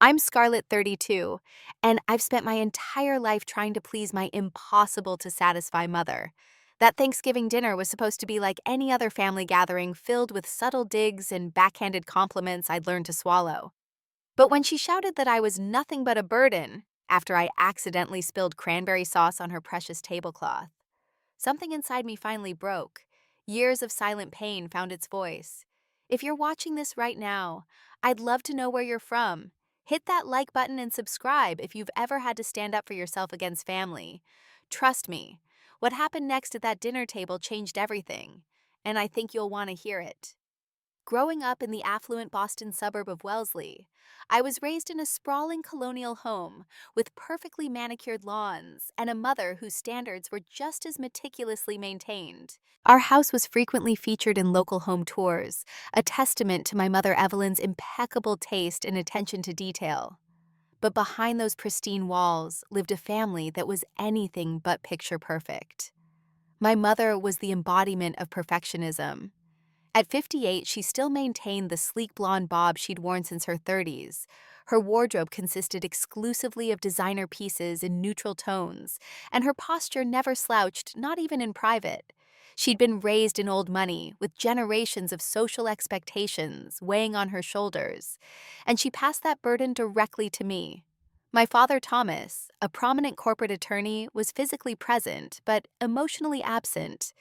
I'm Scarlett 32, and I've spent my entire life trying to please my impossible to satisfy mother. That Thanksgiving dinner was supposed to be like any other family gathering filled with subtle digs and backhanded compliments I'd learned to swallow. But when she shouted that I was nothing but a burden after I accidentally spilled cranberry sauce on her precious tablecloth, something inside me finally broke. Years of silent pain found its voice. If you're watching this right now, I'd love to know where you're from. Hit that like button and subscribe if you've ever had to stand up for yourself against family. Trust me, what happened next at that dinner table changed everything, and I think you'll want to hear it. Growing up in the affluent Boston suburb of Wellesley, I was raised in a sprawling colonial home with perfectly manicured lawns and a mother whose standards were just as meticulously maintained. Our house was frequently featured in local home tours, a testament to my mother Evelyn's impeccable taste and attention to detail. But behind those pristine walls lived a family that was anything but picture perfect. My mother was the embodiment of perfectionism. At 58, she still maintained the sleek blonde bob she'd worn since her 30s. Her wardrobe consisted exclusively of designer pieces in neutral tones, and her posture never slouched, not even in private. She'd been raised in old money, with generations of social expectations weighing on her shoulders, and she passed that burden directly to me. My father, Thomas, a prominent corporate attorney, was physically present but emotionally absent.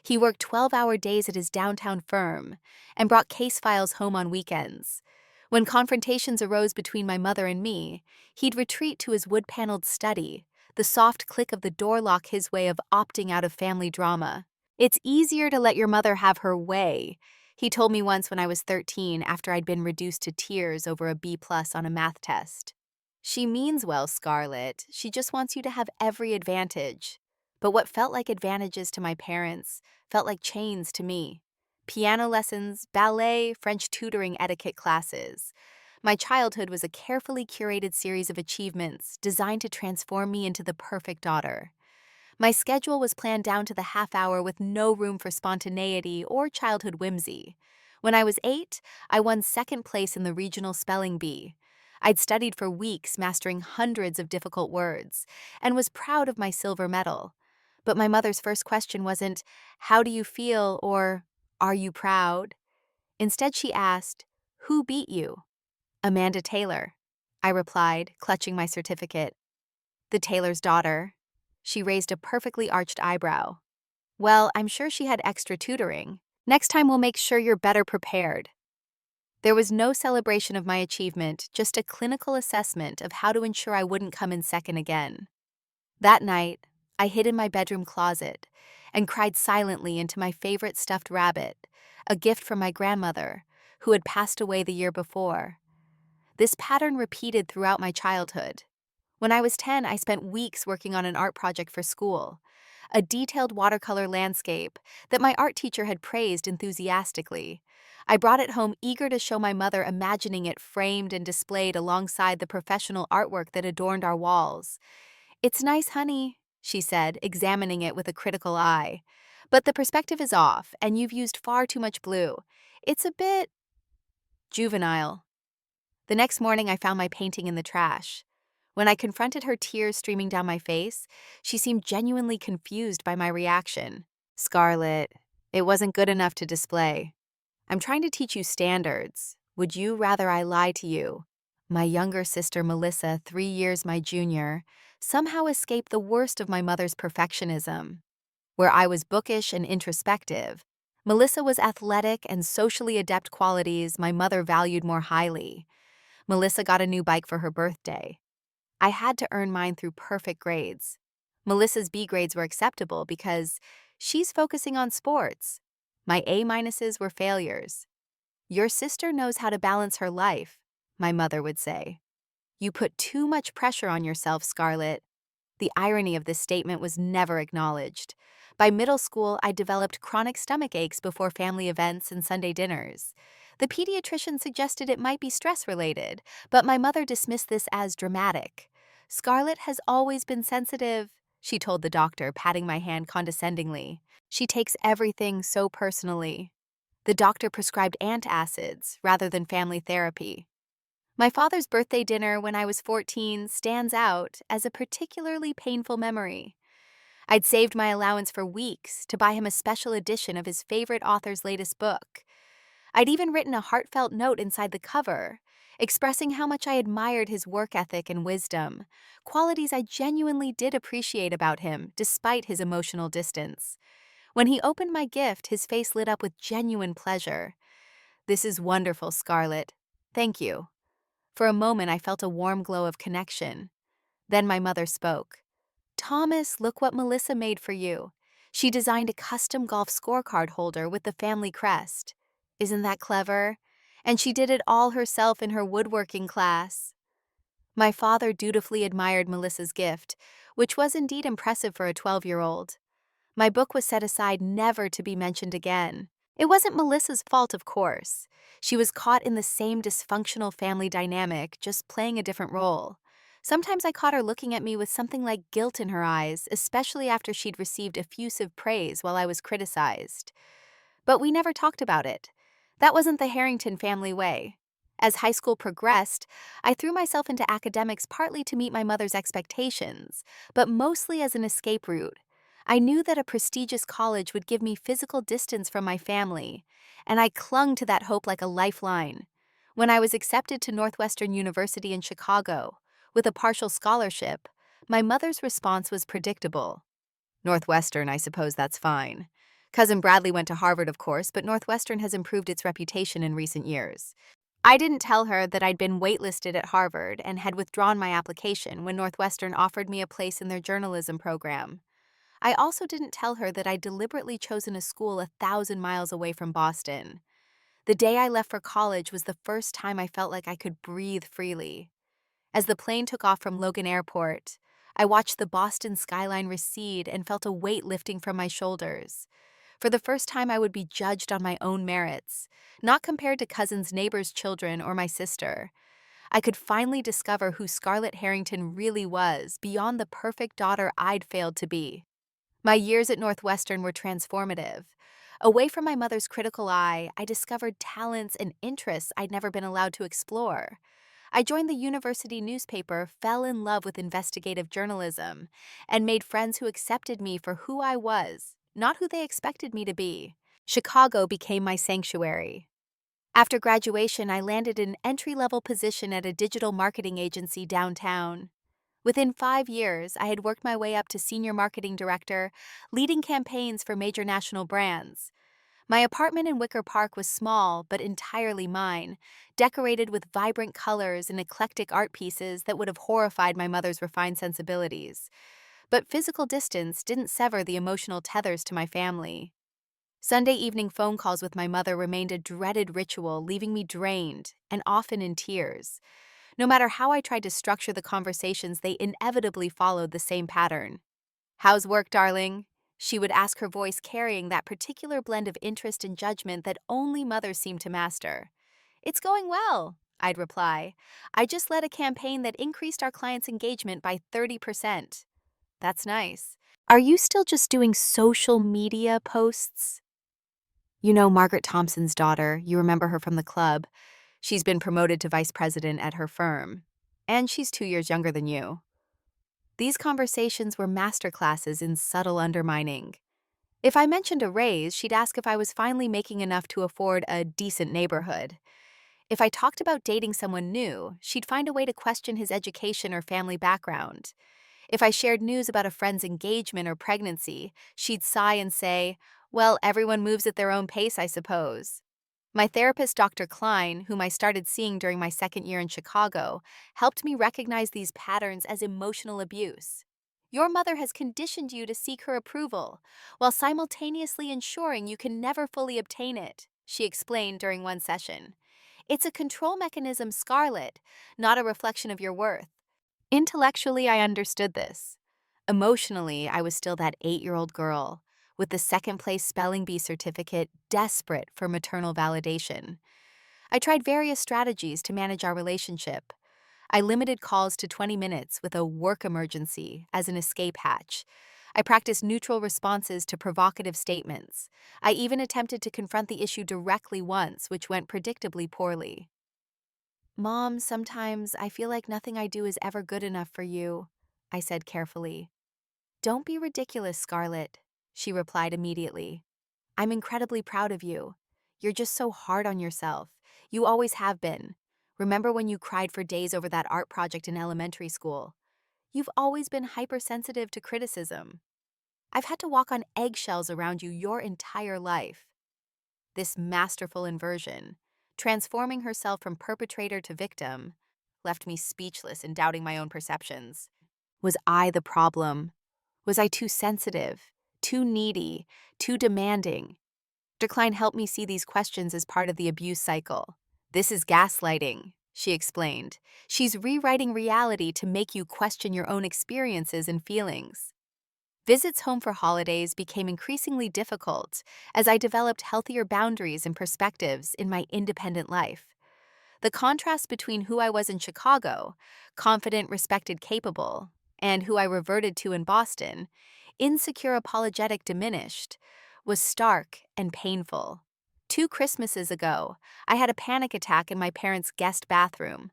He worked 12-hour days at his downtown firm and brought case files home on weekends. When confrontations arose between my mother and me, he'd retreat to his wood-paneled study, the soft click of the door lock his way of opting out of family drama. "It's easier to let your mother have her way," he told me once when I was 13 after I'd been reduced to tears over a B+ on a math test. "She means well, Scarlett. She just wants you to have every advantage." But what felt like advantages to my parents felt like chains to me. Piano lessons, ballet, French tutoring etiquette classes. My childhood was a carefully curated series of achievements designed to transform me into the perfect daughter. My schedule was planned down to the half hour with no room for spontaneity or childhood whimsy. When I was 8, I won second place in the regional spelling bee. I'd studied for weeks, mastering hundreds of difficult words, and was proud of my silver medal. But my mother's first question wasn't, "How do you feel?" or "Are you proud?" Instead, she asked, "Who beat you?" "Amanda Taylor," I replied, clutching my certificate. "The Taylor's daughter." She raised a perfectly arched eyebrow. "Well, I'm sure she had extra tutoring. Next time we'll make sure you're better prepared." There was no celebration of my achievement, just a clinical assessment of how to ensure I wouldn't come in second again. That night, I hid in my bedroom closet and cried silently into my favorite stuffed rabbit, a gift from my grandmother, who had passed away the year before. This pattern repeated throughout my childhood. When I was 10, I spent weeks working on an art project for school, a detailed watercolor landscape that my art teacher had praised enthusiastically. I brought it home eager to show my mother, imagining it framed and displayed alongside the professional artwork that adorned our walls. "It's nice, honey," she said, examining it with a critical eye. "But the perspective is off, and you've used far too much blue. It's a bit juvenile." The next morning, I found my painting in the trash. When I confronted her, tears streaming down my face, she seemed genuinely confused by my reaction. "Scarlett, it wasn't good enough to display. I'm trying to teach you standards. Would you rather I lie to you?" My younger sister, Melissa, 3 years my junior, somehow escaped the worst of my mother's perfectionism. Where I was bookish and introspective, Melissa was athletic and socially adept, qualities my mother valued more highly. Melissa got a new bike for her birthday. I had to earn mine through perfect grades. Melissa's B grades were acceptable because she's focusing on sports. My A- were failures. "Your sister knows how to balance her life," my mother would say. "You put too much pressure on yourself, Scarlett." The irony of this statement was never acknowledged. By middle school, I developed chronic stomach aches before family events and Sunday dinners. The pediatrician suggested it might be stress-related, but my mother dismissed this as dramatic. "Scarlett has always been sensitive," she told the doctor, patting my hand condescendingly. "She takes everything so personally." The doctor prescribed antacids rather than family therapy. My father's birthday dinner when I was 14 stands out as a particularly painful memory. I'd saved my allowance for weeks to buy him a special edition of his favorite author's latest book. I'd even written a heartfelt note inside the cover, expressing how much I admired his work ethic and wisdom, qualities I genuinely did appreciate about him despite his emotional distance. When he opened my gift, his face lit up with genuine pleasure. "This is wonderful, Scarlett. Thank you." For a moment, I felt a warm glow of connection. Then my mother spoke. "Thomas, look what Melissa made for you. She designed a custom golf scorecard holder with the family crest. Isn't that clever? And she did it all herself in her woodworking class." My father dutifully admired Melissa's gift, which was indeed impressive for a 12-year-old. My book was set aside never to be mentioned again. It wasn't Melissa's fault, of course. She was caught in the same dysfunctional family dynamic, just playing a different role. Sometimes I caught her looking at me with something like guilt in her eyes, especially after she'd received effusive praise while I was criticized. But we never talked about it. That wasn't the Harrington family way. As high school progressed, I threw myself into academics partly to meet my mother's expectations, but mostly as an escape route. I knew that a prestigious college would give me physical distance from my family, and I clung to that hope like a lifeline. When I was accepted to Northwestern University in Chicago, with a partial scholarship, my mother's response was predictable. "Northwestern, I suppose that's fine. Cousin Bradley went to Harvard, of course, but Northwestern has improved its reputation in recent years." I didn't tell her that I'd been waitlisted at Harvard and had withdrawn my application when Northwestern offered me a place in their journalism program. I also didn't tell her that I'd deliberately chosen a school 1,000 miles away from Boston. The day I left for college was the first time I felt like I could breathe freely. As the plane took off from Logan Airport, I watched the Boston skyline recede and felt a weight lifting from my shoulders. For the first time, I would be judged on my own merits, not compared to cousins, neighbors' children, or my sister. I could finally discover who Scarlett Harrington really was beyond the perfect daughter I'd failed to be. My years at Northwestern were transformative. Away from my mother's critical eye, I discovered talents and interests I'd never been allowed to explore. I joined the university newspaper, fell in love with investigative journalism, and made friends who accepted me for who I was, not who they expected me to be. Chicago became my sanctuary. After graduation, I landed an entry-level position at a digital marketing agency downtown. Within 5 years, I had worked my way up to senior marketing director, leading campaigns for major national brands. My apartment in Wicker Park was small but entirely mine, decorated with vibrant colors and eclectic art pieces that would have horrified my mother's refined sensibilities. But physical distance didn't sever the emotional tethers to my family. Sunday evening phone calls with my mother remained a dreaded ritual, leaving me drained and often in tears. No matter how I tried to structure the conversations, they inevitably followed the same pattern. "How's work, darling?" She would ask, her voice carrying that particular blend of interest and judgment that only mothers seem to master. "It's going well," I'd reply. "I just led a campaign that increased our clients' engagement by 30%. "That's nice. Are you still just doing social media posts?" You know Margaret Thompson's daughter, you remember her from the club. She's been promoted to vice president at her firm. And she's 2 years younger than you. These conversations were masterclasses in subtle undermining. If I mentioned a raise, she'd ask if I was finally making enough to afford a decent neighborhood. If I talked about dating someone new, she'd find a way to question his education or family background. If I shared news about a friend's engagement or pregnancy, she'd sigh and say, "Well, everyone moves at their own pace, I suppose." My therapist, Dr. Klein, whom I started seeing during my second year in Chicago, helped me recognize these patterns as emotional abuse. "Your mother has conditioned you to seek her approval, while simultaneously ensuring you can never fully obtain it," she explained during one session. "It's a control mechanism, Scarlett, not a reflection of your worth." Intellectually, I understood this. Emotionally, I was still that 8-year-old girl, with the second-place spelling bee certificate, desperate for maternal validation. I tried various strategies to manage our relationship. I limited calls to 20 minutes with a work emergency as an escape hatch. I practiced neutral responses to provocative statements. I even attempted to confront the issue directly once, which went predictably poorly. Mom, sometimes I feel like nothing I do is ever good enough for you, I said carefully. Don't be ridiculous, Scarlett, she replied immediately. I'm incredibly proud of you. You're just so hard on yourself. You always have been. Remember when you cried for days over that art project in elementary school? You've always been hypersensitive to criticism. I've had to walk on eggshells around you your entire life. This masterful inversion, transforming herself from perpetrator to victim, left me speechless and doubting my own perceptions. Was I the problem? Was I too sensitive, too needy, too demanding? Dr. Klein helped me see these questions as part of the abuse cycle. This is gaslighting, she explained. She's rewriting reality to make you question your own experiences and feelings. Visits home for holidays became increasingly difficult as I developed healthier boundaries and perspectives in my independent life. The contrast between who I was in Chicago, confident, respected, capable, and who I reverted to in Boston, insecure, apologetic, diminished, was stark and painful. 2 Christmases ago, I had a panic attack in my parents' guest bathroom.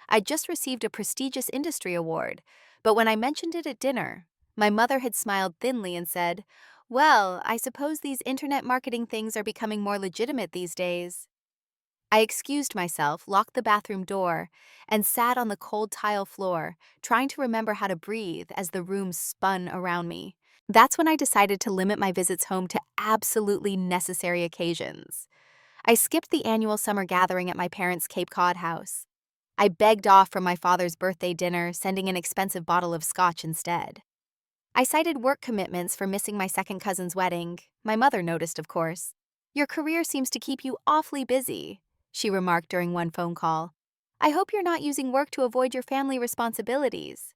I'd just received a prestigious industry award, but when I mentioned it at dinner, my mother had smiled thinly and said, "Well, I suppose these internet marketing things are becoming more legitimate these days." I excused myself, locked the bathroom door, and sat on the cold tile floor, trying to remember how to breathe as the room spun around me. That's when I decided to limit my visits home to absolutely necessary occasions. I skipped the annual summer gathering at my parents' Cape Cod house. I begged off from my father's birthday dinner, sending an expensive bottle of scotch instead. I cited work commitments for missing my second cousin's wedding. My mother noticed, of course. "Your career seems to keep you awfully busy," she remarked during one phone call. "I hope you're not using work to avoid your family responsibilities."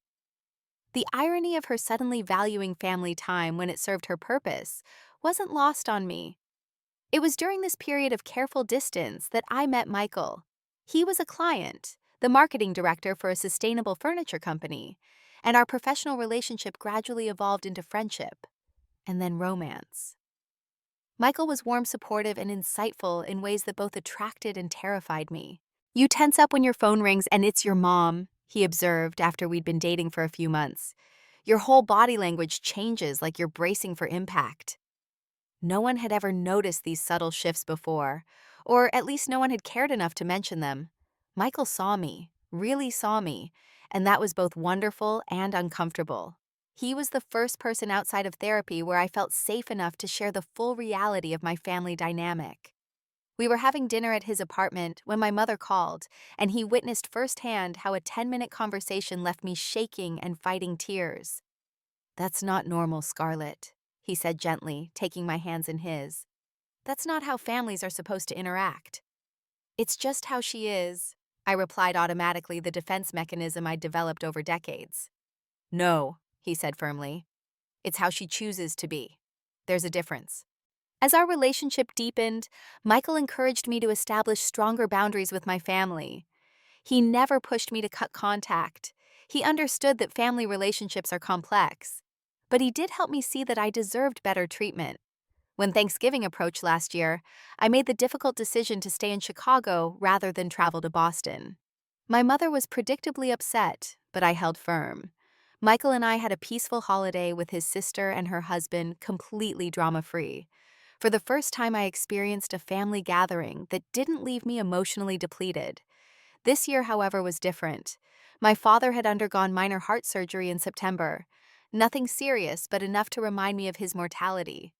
The irony of her suddenly valuing family time when it served her purpose wasn't lost on me. It was during this period of careful distance that I met Michael. He was a client, the marketing director for a sustainable furniture company, and our professional relationship gradually evolved into friendship and then romance. Michael was warm, supportive, and insightful in ways that both attracted and terrified me. "You tense up when your phone rings and it's your mom," he observed after we'd been dating for a few months. "Your whole body language changes like you're bracing for impact." No one had ever noticed these subtle shifts before, or at least no one had cared enough to mention them. Michael saw me, really saw me, and that was both wonderful and uncomfortable. He was the first person outside of therapy where I felt safe enough to share the full reality of my family dynamic. We were having dinner at his apartment when my mother called, and he witnessed firsthand how a 10-minute conversation left me shaking and fighting tears. "That's not normal, Scarlett," he said gently, taking my hands in his. "That's not how families are supposed to interact." "It's just how she is," I replied automatically, the defense mechanism I'd developed over decades. "No," he said firmly. "It's how she chooses to be. There's a difference." As our relationship deepened, Michael encouraged me to establish stronger boundaries with my family. He never pushed me to cut contact. He understood that family relationships are complex. But he did help me see that I deserved better treatment. When Thanksgiving approached last year, I made the difficult decision to stay in Chicago rather than travel to Boston. My mother was predictably upset, but I held firm. Michael and I had a peaceful holiday with his sister and her husband, completely drama-free. For the first time, I experienced a family gathering that didn't leave me emotionally depleted. This year, however, was different. My father had undergone minor heart surgery in September. Nothing serious, but enough to remind me of his mortality.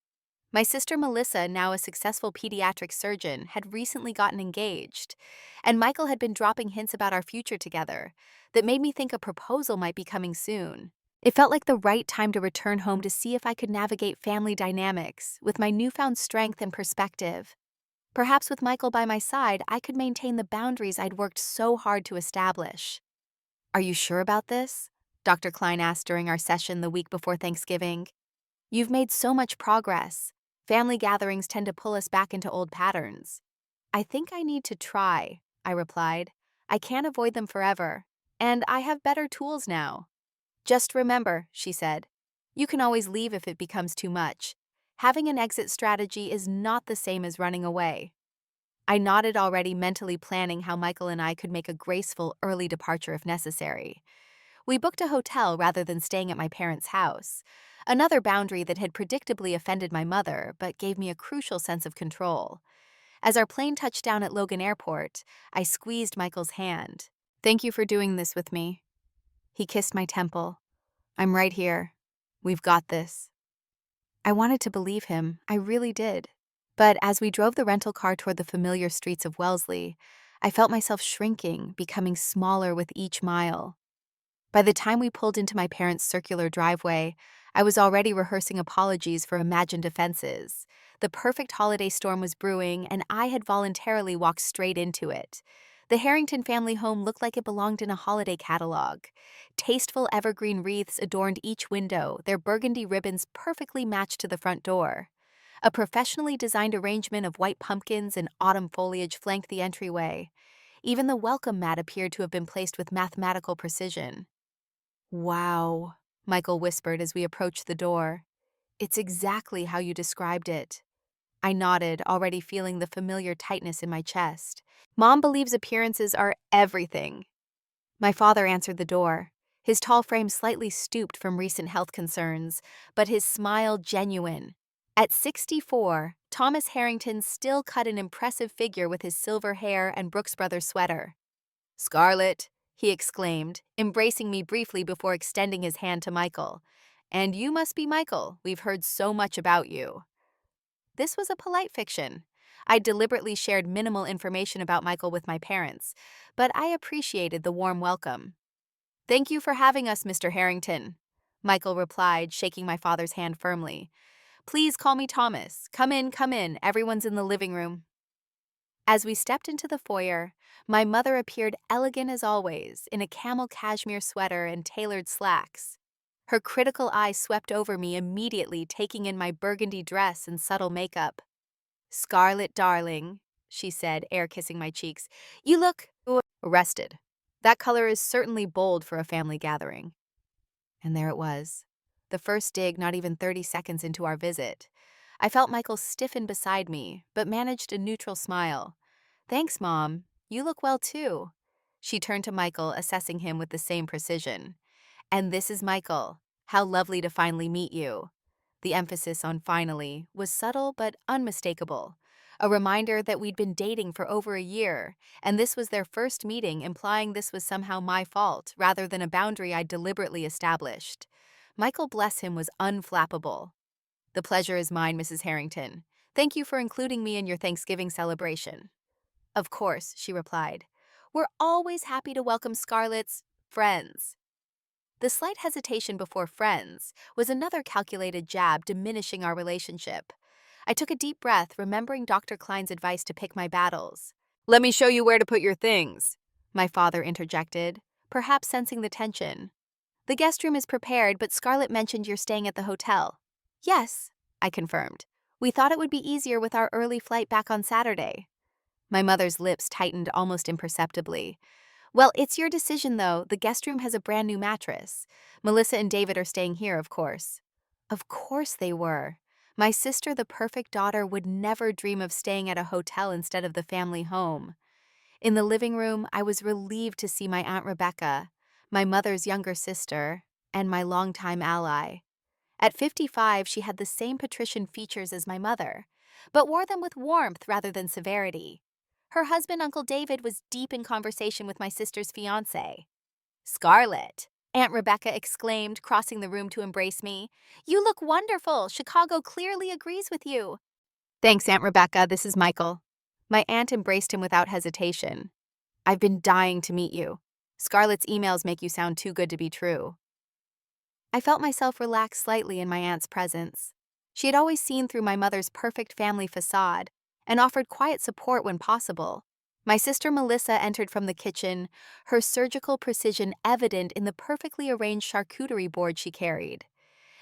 My sister Melissa, now a successful pediatric surgeon, had recently gotten engaged, and Michael had been dropping hints about our future together that made me think a proposal might be coming soon. It felt like the right time to return home to see if I could navigate family dynamics with my newfound strength and perspective. Perhaps with Michael by my side, I could maintain the boundaries I'd worked so hard to establish. "Are you sure about this?" Dr. Klein asked during our session the week before Thanksgiving. "You've made so much progress. Family gatherings tend to pull us back into old patterns." "I think I need to try," I replied. "I can't avoid them forever, and I have better tools now." "Just remember," she said, "you can always leave if it becomes too much. Having an exit strategy is not the same as running away." I nodded, already mentally planning how Michael and I could make a graceful early departure if necessary. We booked a hotel rather than staying at my parents' house, another boundary that had predictably offended my mother but gave me a crucial sense of control. As our plane touched down at Logan Airport, I squeezed Michael's hand. "Thank you for doing this with me." He kissed my temple. "I'm right here. We've got this." I wanted to believe him, I really did. But as we drove the rental car toward the familiar streets of Wellesley, I felt myself shrinking, becoming smaller with each mile. By the time we pulled into my parents' circular driveway, I was already rehearsing apologies for imagined offenses. The perfect holiday storm was brewing, and I had voluntarily walked straight into it. The Harrington family home looked like it belonged in a holiday catalog. Tasteful evergreen wreaths adorned each window, their burgundy ribbons perfectly matched to the front door. A professionally designed arrangement of white pumpkins and autumn foliage flanked the entryway. Even the welcome mat appeared to have been placed with mathematical precision. "Wow," Michael whispered as we approached the door. "It's exactly how you described it." I nodded, already feeling the familiar tightness in my chest. "Mom believes appearances are everything." My father answered the door, his tall frame slightly stooped from recent health concerns, but his smile genuine. At 64, Thomas Harrington still cut an impressive figure with his silver hair and Brooks Brothers sweater. "Scarlett," he exclaimed, embracing me briefly before extending his hand to Michael. "And you must be Michael. We've heard so much about you." This was a polite fiction. I deliberately shared minimal information about Michael with my parents, but I appreciated the warm welcome. "Thank you for having us, Mr. Harrington," Michael replied, shaking my father's hand firmly. "Please call me Thomas. Come in, everyone's in the living room." As we stepped into the foyer, my mother appeared elegant as always, in a camel cashmere sweater and tailored slacks. Her critical eye swept over me immediately, taking in my burgundy dress and subtle makeup. "Scarlett, darling," she said, air kissing my cheeks, "you look rested. That color is certainly bold for a family gathering." And there it was. The first dig not even 30 seconds into our visit. I felt Michael stiffen beside me, but managed a neutral smile. "Thanks, Mom. You look well, too." She turned to Michael, assessing him with the same precision. "And this is Michael. How lovely to finally meet you." The emphasis on "finally" was subtle but unmistakable. A reminder that we'd been dating for over a year, and this was their first meeting, implying this was somehow my fault rather than a boundary I'd deliberately established. Michael, bless him, was unflappable. "The pleasure is mine, Mrs. Harrington. Thank you for including me in your Thanksgiving celebration." "Of course," she replied. "We're always happy to welcome Scarlett's friends." The slight hesitation before "friends" was another calculated jab diminishing our relationship. I took a deep breath, remembering Dr. Klein's advice to pick my battles. "Let me show you where to put your things," my father interjected, perhaps sensing the tension. "The guest room is prepared, but Scarlett mentioned you're staying at the hotel." "Yes," I confirmed. "We thought it would be easier with our early flight back on Saturday." My mother's lips tightened almost imperceptibly. "Well, it's your decision, though. The guest room has a brand new mattress. Melissa and David are staying here, of course." Of course they were. My sister, the perfect daughter, would never dream of staying at a hotel instead of the family home. In the living room, I was relieved to see my Aunt Rebecca, my mother's younger sister, and my longtime ally. At 55, she had the same patrician features as my mother, but wore them with warmth rather than severity. Her husband, Uncle David, was deep in conversation with my sister's fiancé. "Scarlett," Aunt Rebecca exclaimed, crossing the room to embrace me. "You look wonderful. Chicago clearly agrees with you." "Thanks, Aunt Rebecca. This is Michael." My aunt embraced him without hesitation. "I've been dying to meet you. Scarlett's emails make you sound too good to be true." I felt myself relax slightly in my aunt's presence. She had always seen through my mother's perfect family facade and offered quiet support when possible. My sister Melissa entered from the kitchen, her surgical precision evident in the perfectly arranged charcuterie board she carried.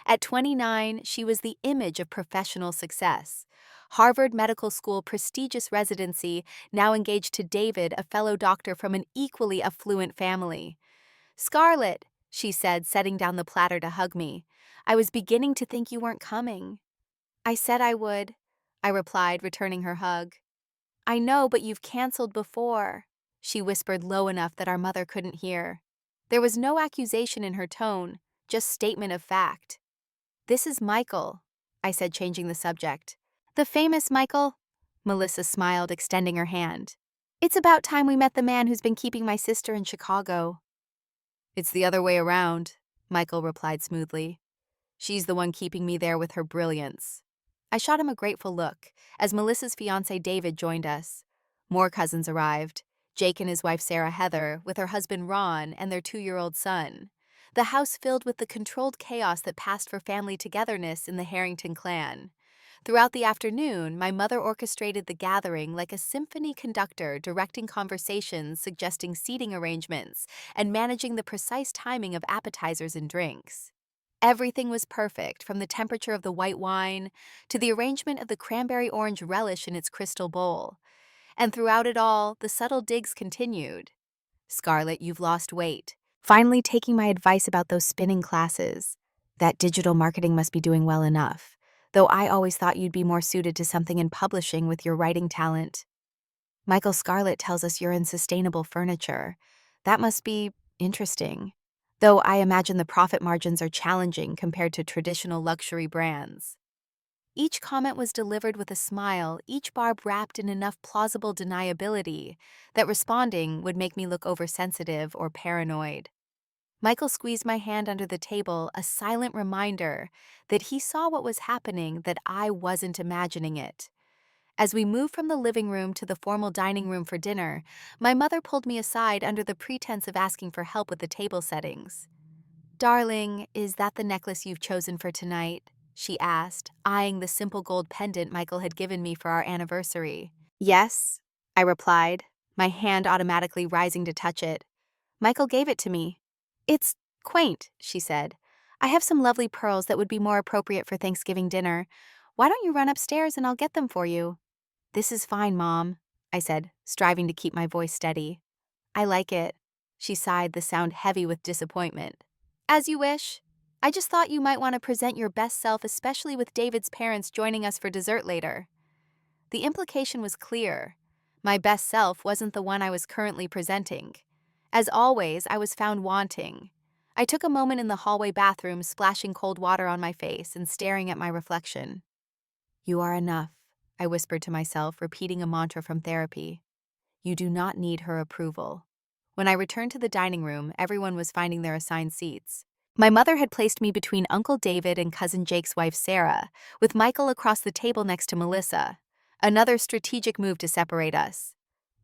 At 29, she was the image of professional success. Harvard Medical School prestigious residency, now engaged to David, a fellow doctor from an equally affluent family. "Scarlett," she said, setting down the platter to hug me. "I was beginning to think you weren't coming." "I said I would," I replied, returning her hug. I know, but you've canceled before, she whispered low enough that our mother couldn't hear. There was no accusation in her tone, just statement of fact. This is Michael, I said, changing the subject. The famous Michael? Melissa smiled, extending her hand. It's about time we met the man who's been keeping my sister in Chicago. It's the other way around, Michael replied smoothly. She's the one keeping me there with her brilliance. I shot him a grateful look as Melissa's fiancé David joined us. More cousins arrived, Jake and his wife Sarah Heather, with her husband Ron and their 2-year-old son. The house filled with the controlled chaos that passed for family togetherness in the Harrington clan. Throughout the afternoon, my mother orchestrated the gathering like a symphony conductor, directing conversations, suggesting seating arrangements, and managing the precise timing of appetizers and drinks. Everything was perfect, from the temperature of the white wine to the arrangement of the cranberry orange relish in its crystal bowl. And throughout it all, the subtle digs continued. Scarlett, you've lost weight. Finally taking my advice about those spinning classes. That digital marketing must be doing well enough, though I always thought you'd be more suited to something in publishing with your writing talent. Michael, Scarlett tells us you're in sustainable furniture. That must be interesting. Though I imagine the profit margins are challenging compared to traditional luxury brands. Each comment was delivered with a smile, each barb wrapped in enough plausible deniability that responding would make me look oversensitive or paranoid. Michael squeezed my hand under the table, a silent reminder that he saw what was happening, that I wasn't imagining it. As we moved from the living room to the formal dining room for dinner, my mother pulled me aside under the pretense of asking for help with the table settings. Darling, is that the necklace you've chosen for tonight? She asked, eyeing the simple gold pendant Michael had given me for our anniversary. Yes, I replied, my hand automatically rising to touch it. Michael gave it to me. It's quaint, she said. I have some lovely pearls that would be more appropriate for Thanksgiving dinner. Why don't you run upstairs and I'll get them for you? This is fine, Mom, I said, striving to keep my voice steady. I like it. She sighed, the sound heavy with disappointment. As you wish. I just thought you might want to present your best self, especially with David's parents joining us for dessert later. The implication was clear. My best self wasn't the one I was currently presenting. As always, I was found wanting. I took a moment in the hallway bathroom, splashing cold water on my face and staring at my reflection. You are enough, I whispered to myself, repeating a mantra from therapy. You do not need her approval. When I returned to the dining room, everyone was finding their assigned seats. My mother had placed me between Uncle David and Cousin Jake's wife Sarah, with Michael across the table next to Melissa. Another strategic move to separate us.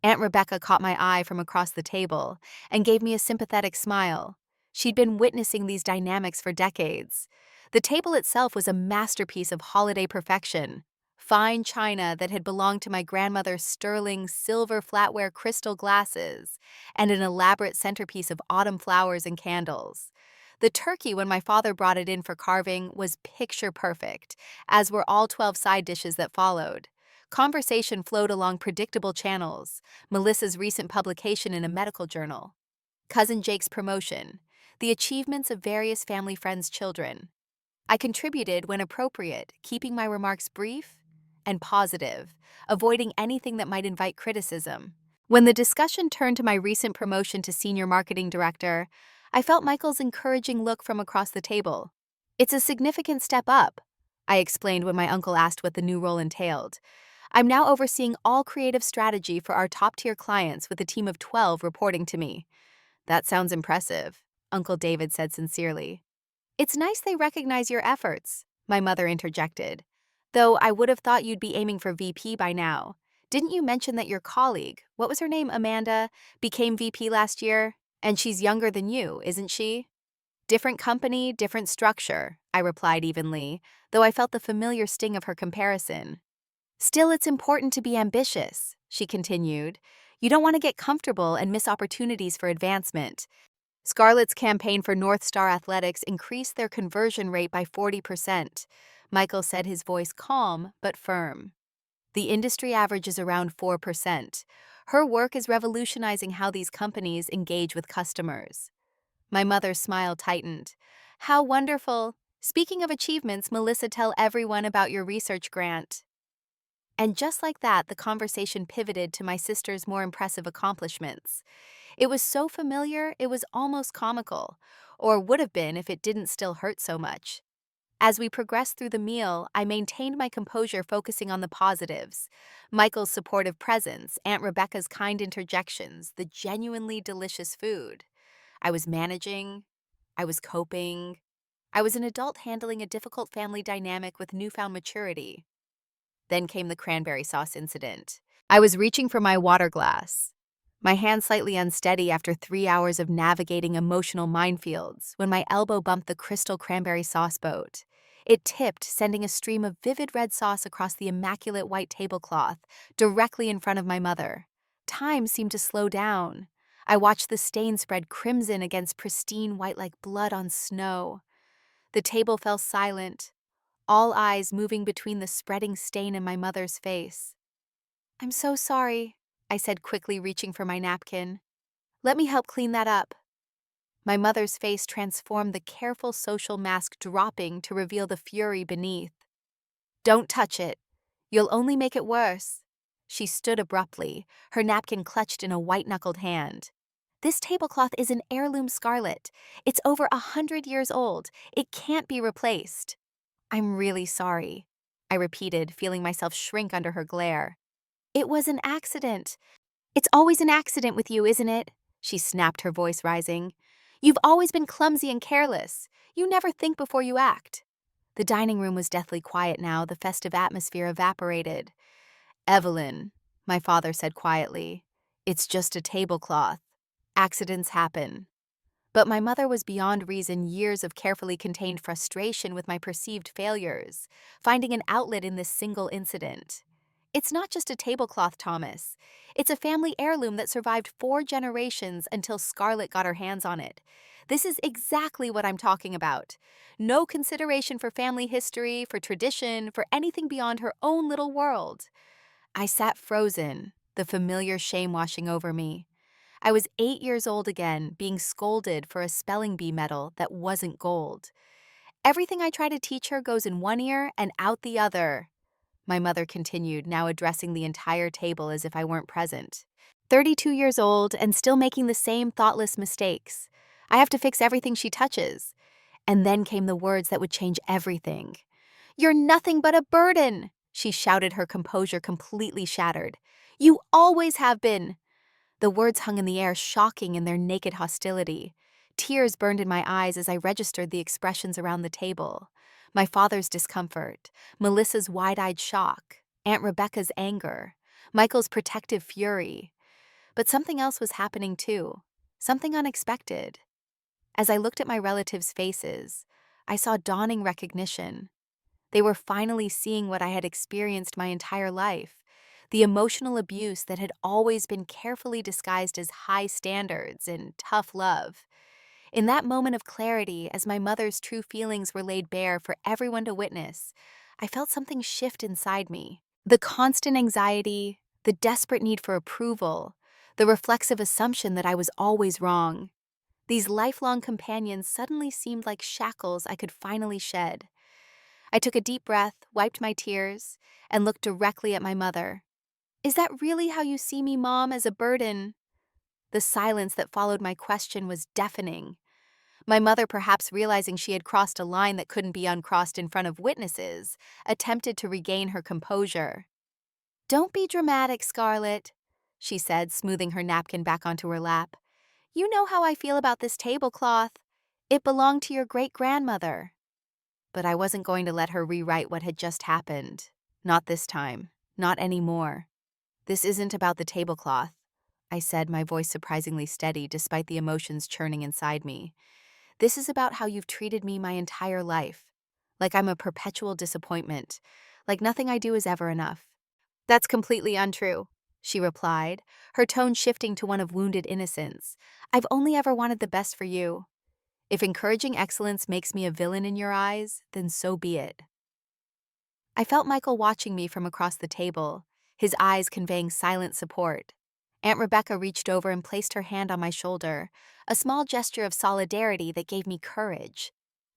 Aunt Rebecca caught my eye from across the table and gave me a sympathetic smile. She'd been witnessing these dynamics for decades. The table itself was a masterpiece of holiday perfection. Fine china that had belonged to my grandmother's sterling silver flatware crystal glasses, and an elaborate centerpiece of autumn flowers and candles. The turkey, when my father brought it in for carving, was picture perfect, as were all 12 side dishes that followed. Conversation flowed along predictable channels: Melissa's recent publication in a medical journal, Cousin Jake's promotion, the achievements of various family friends' children. I contributed when appropriate, keeping my remarks brief and positive, avoiding anything that might invite criticism. When the discussion turned to my recent promotion to senior marketing director, I felt Michael's encouraging look from across the table. It's a significant step up, I explained when my uncle asked what the new role entailed. I'm now overseeing all creative strategy for our top-tier clients with a team of 12 reporting to me. That sounds impressive, Uncle David said sincerely. It's nice they recognize your efforts, my mother interjected. Though I would have thought you'd be aiming for VP by now. Didn't you mention that your colleague, what was her name, Amanda, became VP last year? And she's younger than you, isn't she? Different company, different structure, I replied evenly, though I felt the familiar sting of her comparison. Still, it's important to be ambitious, she continued. You don't want to get comfortable and miss opportunities for advancement. Scarlett's campaign for North Star Athletics increased their conversion rate by 40%. Michael said, his voice calm but firm. The industry average is around 4%. Her work is revolutionizing how these companies engage with customers. My mother's smile tightened. How wonderful. Speaking of achievements, Melissa, tell everyone about your research grant. And just like that, the conversation pivoted to my sister's more impressive accomplishments. It was so familiar, it was almost comical, or would have been if it didn't still hurt so much. As we progressed through the meal, I maintained my composure, focusing on the positives: Michael's supportive presence, Aunt Rebecca's kind interjections, the genuinely delicious food. I was managing, I was coping, I was an adult handling a difficult family dynamic with newfound maturity. Then came the cranberry sauce incident. I was reaching for my water glass, my hand slightly unsteady after 3 hours of navigating emotional minefields, when my elbow bumped the crystal cranberry sauce boat. It tipped, sending a stream of vivid red sauce across the immaculate white tablecloth, directly in front of my mother. Time seemed to slow down. I watched the stain spread crimson against pristine white like blood on snow. The table fell silent, all eyes moving between the spreading stain and my mother's face. "I'm so sorry," I said quickly, reaching for my napkin. "Let me help clean that up." My mother's face transformed, the careful social mask dropping to reveal the fury beneath. "Don't touch it. You'll only make it worse." She stood abruptly, her napkin clutched in a white-knuckled hand. "This tablecloth is an heirloom scarlet. It's over 100 years old. It can't be replaced." "I'm really sorry," I repeated, feeling myself shrink under her glare. "It was an accident." "It's always an accident with you, isn't it?" she snapped, her voice rising. "You've always been clumsy and careless. You never think before you act." The dining room was deathly quiet now, the festive atmosphere evaporated. "Evelyn," my father said quietly, "it's just a tablecloth. Accidents happen." But my mother was beyond reason, years of carefully contained frustration with my perceived failures, finding an outlet in this single incident. "It's not just a tablecloth, Thomas. It's a family heirloom that survived 4 generations until Scarlett got her hands on it. This is exactly what I'm talking about. No consideration for family history, for tradition, for anything beyond her own little world." I sat frozen, the familiar shame washing over me. I was 8 years old again, being scolded for a spelling bee medal that wasn't gold. "Everything I try to teach her goes in one ear and out the other," my mother continued, now addressing the entire table as if I weren't present. 32 years old and still making the same thoughtless mistakes. I have to fix everything she touches." And then came the words that would change everything. "You're nothing but a burden," she shouted, her composure completely shattered. "You always have been." The words hung in the air, shocking in their naked hostility. Tears burned in my eyes as I registered the expressions around the table. My father's discomfort, Melissa's wide-eyed shock, Aunt Rebecca's anger, Michael's protective fury. But something else was happening too, something unexpected. As I looked at my relatives' faces, I saw dawning recognition. They were finally seeing what I had experienced my entire life: the emotional abuse that had always been carefully disguised as high standards and tough love. In that moment of clarity, as my mother's true feelings were laid bare for everyone to witness, I felt something shift inside me. The constant anxiety, the desperate need for approval, the reflexive assumption that I was always wrong. These lifelong companions suddenly seemed like shackles I could finally shed. I took a deep breath, wiped my tears, and looked directly at my mother. "Is that really how you see me, Mom, as a burden?" The silence that followed my question was deafening. My mother, perhaps realizing she had crossed a line that couldn't be uncrossed in front of witnesses, attempted to regain her composure. "Don't be dramatic, Scarlett," she said, smoothing her napkin back onto her lap. "You know how I feel about this tablecloth. It belonged to your great-grandmother." But I wasn't going to let her rewrite what had just happened. Not this time. Not anymore. "This isn't about the tablecloth," I said, my voice surprisingly steady despite the emotions churning inside me. "This is about how you've treated me my entire life. Like I'm a perpetual disappointment. Like nothing I do is ever enough." "That's completely untrue," she replied, her tone shifting to one of wounded innocence. "I've only ever wanted the best for you. If encouraging excellence makes me a villain in your eyes, then so be it." I felt Michael watching me from across the table, his eyes conveying silent support. Aunt Rebecca reached over and placed her hand on my shoulder, a small gesture of solidarity that gave me courage.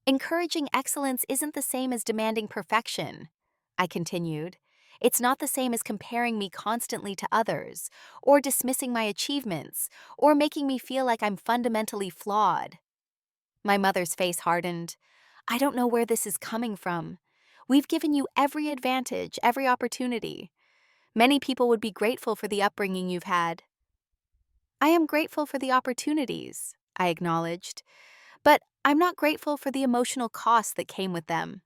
"Encouraging excellence isn't the same as demanding perfection," I continued. It's not the same as comparing me constantly to others, or dismissing my achievements, or making me feel like I'm fundamentally flawed. My mother's face hardened. I don't know where this is coming from. We've given you every advantage, every opportunity. Many people would be grateful for the upbringing you've had. I am grateful for the opportunities, I acknowledged, but I'm not grateful for the emotional cost that came with them.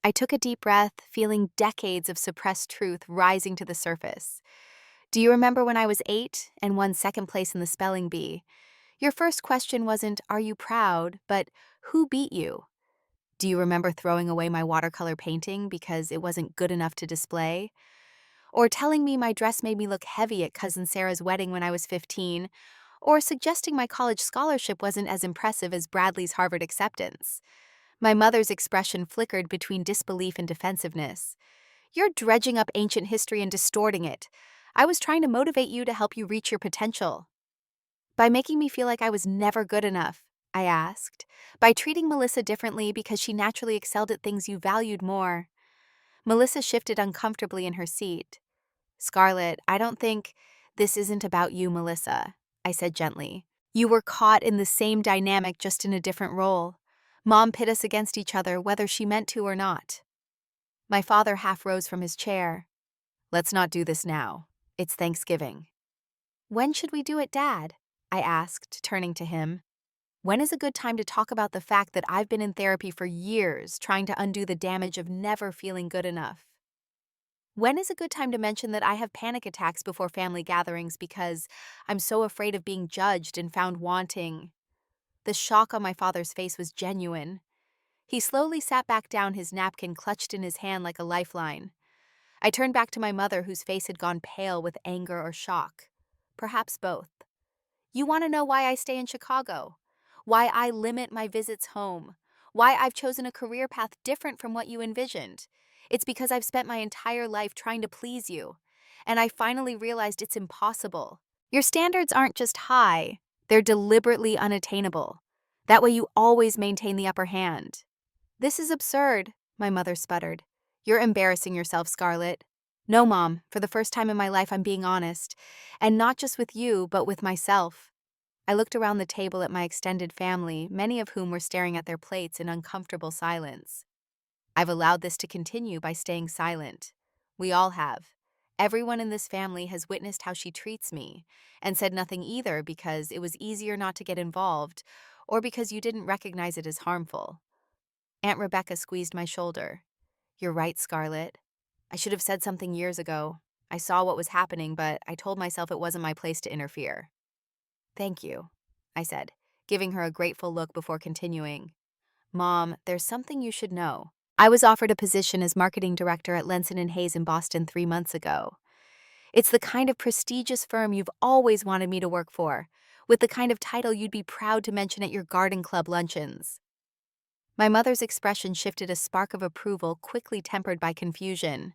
I took a deep breath, feeling decades of suppressed truth rising to the surface. Do you remember when I was 8 and won second place in the spelling bee? Your first question wasn't, "Are you proud?" but "Who beat you?" Do you remember throwing away my watercolor painting because it wasn't good enough to display? Or telling me my dress made me look heavy at Cousin Sarah's wedding when I was 15? Or suggesting my college scholarship wasn't as impressive as Bradley's Harvard acceptance? My mother's expression flickered between disbelief and defensiveness. You're dredging up ancient history and distorting it. I was trying to motivate you to help you reach your potential. By making me feel like I was never good enough, I asked. By treating Melissa differently because she naturally excelled at things you valued more. Melissa shifted uncomfortably in her seat. Scarlett, I don't think this isn't about you, Melissa, I said gently. You were caught in the same dynamic, just in a different role. Mom pit us against each other, whether she meant to or not. My father half rose from his chair. Let's not do this now. It's Thanksgiving. When should we do it, Dad? I asked, turning to him. When is a good time to talk about the fact that I've been in therapy for years, trying to undo the damage of never feeling good enough? When is a good time to mention that I have panic attacks before family gatherings because I'm so afraid of being judged and found wanting? The shock on my father's face was genuine. He slowly sat back down, his napkin clutched in his hand like a lifeline. I turned back to my mother, whose face had gone pale with anger or shock. Perhaps both. You want to know why I stay in Chicago? Why I limit my visits home? Why I've chosen a career path different from what you envisioned? It's because I've spent my entire life trying to please you, and I finally realized it's impossible. Your standards aren't just high, they're deliberately unattainable. That way you always maintain the upper hand. This is absurd, my mother sputtered. You're embarrassing yourself, Scarlett. No, Mom, for the first time in my life I'm being honest, and not just with you, but with myself. I looked around the table at my extended family, many of whom were staring at their plates in uncomfortable silence. I've allowed this to continue by staying silent. We all have. Everyone in this family has witnessed how she treats me, and said nothing either because it was easier not to get involved, or because you didn't recognize it as harmful. Aunt Rebecca squeezed my shoulder. You're right, Scarlett. I should have said something years ago. I saw what was happening, but I told myself it wasn't my place to interfere. Thank you, I said, giving her a grateful look before continuing. Mom, there's something you should know. I was offered a position as marketing director at Lenson & Hayes in Boston 3 months ago. It's the kind of prestigious firm you've always wanted me to work for, with the kind of title you'd be proud to mention at your garden club luncheons. My mother's expression shifted, a spark of approval quickly tempered by confusion.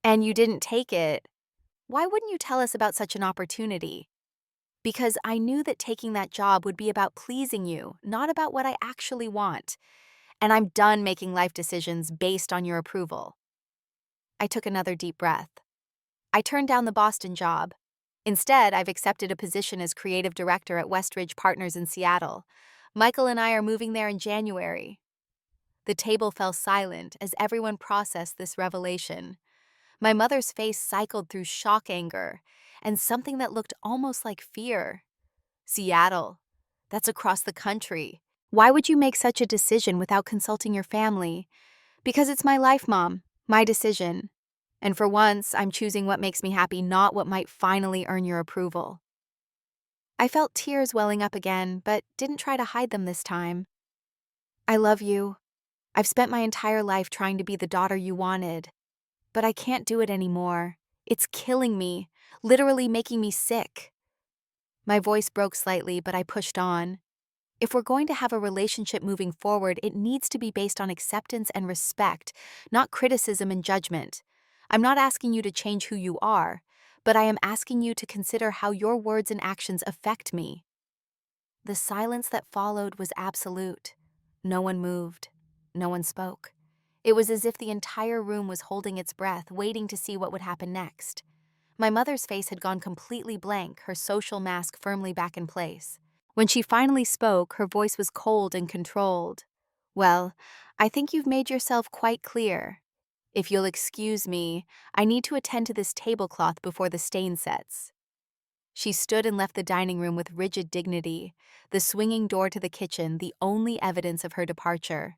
And you didn't take it. Why wouldn't you tell us about such an opportunity? Because I knew that taking that job would be about pleasing you, not about what I actually want. And I'm done making life decisions based on your approval. I took another deep breath. I turned down the Boston job. Instead, I've accepted a position as creative director at Westridge Partners in Seattle. Michael and I are moving there in January. The table fell silent as everyone processed this revelation. My mother's face cycled through shock, anger, and something that looked almost like fear. Seattle. That's across the country. Why would you make such a decision without consulting your family? Because it's my life, Mom, my decision. And for once, I'm choosing what makes me happy, not what might finally earn your approval. I felt tears welling up again, but didn't try to hide them this time. I love you. I've spent my entire life trying to be the daughter you wanted, but I can't do it anymore. It's killing me, literally making me sick. My voice broke slightly, but I pushed on. If we're going to have a relationship moving forward, it needs to be based on acceptance and respect, not criticism and judgment. I'm not asking you to change who you are, but I am asking you to consider how your words and actions affect me. The silence that followed was absolute. No one moved. No one spoke. It was as if the entire room was holding its breath, waiting to see what would happen next. My mother's face had gone completely blank, her social mask firmly back in place. When she finally spoke, her voice was cold and controlled. "Well, I think you've made yourself quite clear. If you'll excuse me, I need to attend to this tablecloth before the stain sets." She stood and left the dining room with rigid dignity, the swinging door to the kitchen the only evidence of her departure.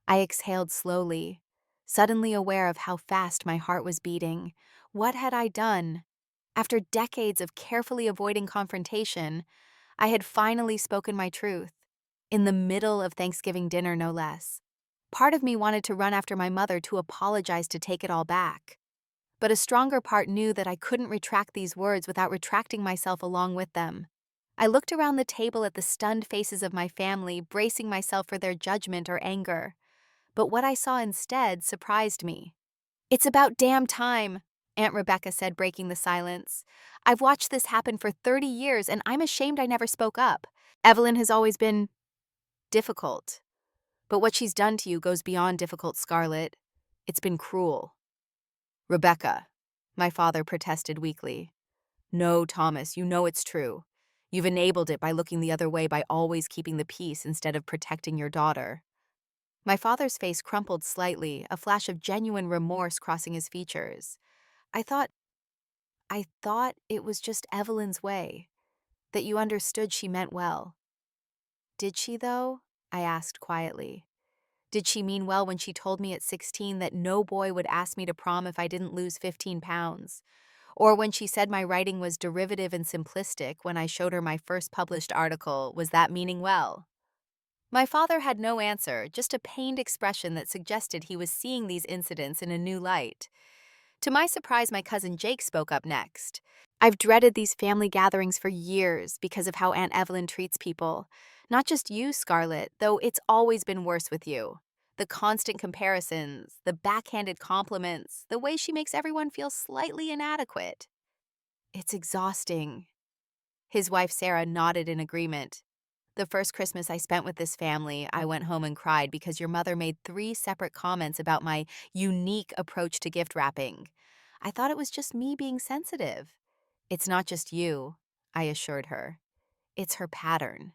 I exhaled slowly, suddenly aware of how fast my heart was beating. What had I done? After decades of carefully avoiding confrontation, I had finally spoken my truth, in the middle of Thanksgiving dinner no less. Part of me wanted to run after my mother to apologize to take it all back. But a stronger part knew that I couldn't retract these words without retracting myself along with them. I looked around the table at the stunned faces of my family, bracing myself for their judgment or anger. But what I saw instead surprised me. "It's about damn time," Aunt Rebecca said, breaking the silence. "I've watched this happen for 30 years, and I'm ashamed I never spoke up. Evelyn has always been difficult. But what she's done to you goes beyond difficult, Scarlett. It's been cruel." "Rebecca," my father protested weakly. "No, Thomas, you know it's true. You've enabled it by looking the other way, by always keeping the peace instead of protecting your daughter." My father's face crumpled slightly, a flash of genuine remorse crossing his features. I thought it was just Evelyn's way, that you understood she meant well." "Did she, though?" I asked quietly. "Did she mean well when she told me at 16 that no boy would ask me to prom if I didn't lose 15 pounds? Or when she said my writing was derivative and simplistic when I showed her my first published article, was that meaning well?" My father had no answer, just a pained expression that suggested he was seeing these incidents in a new light. To my surprise, my cousin Jake spoke up next. "I've dreaded these family gatherings for years because of how Aunt Evelyn treats people. Not just you, Scarlett, though it's always been worse with you. The constant comparisons, the backhanded compliments, the way she makes everyone feel slightly inadequate. It's exhausting." His wife Sarah nodded in agreement. "The first Christmas I spent with this family, I went home and cried because your mother made 3 separate comments about my unique approach to gift wrapping. I thought it was just me being sensitive." "It's not just you," I assured her. "It's her pattern."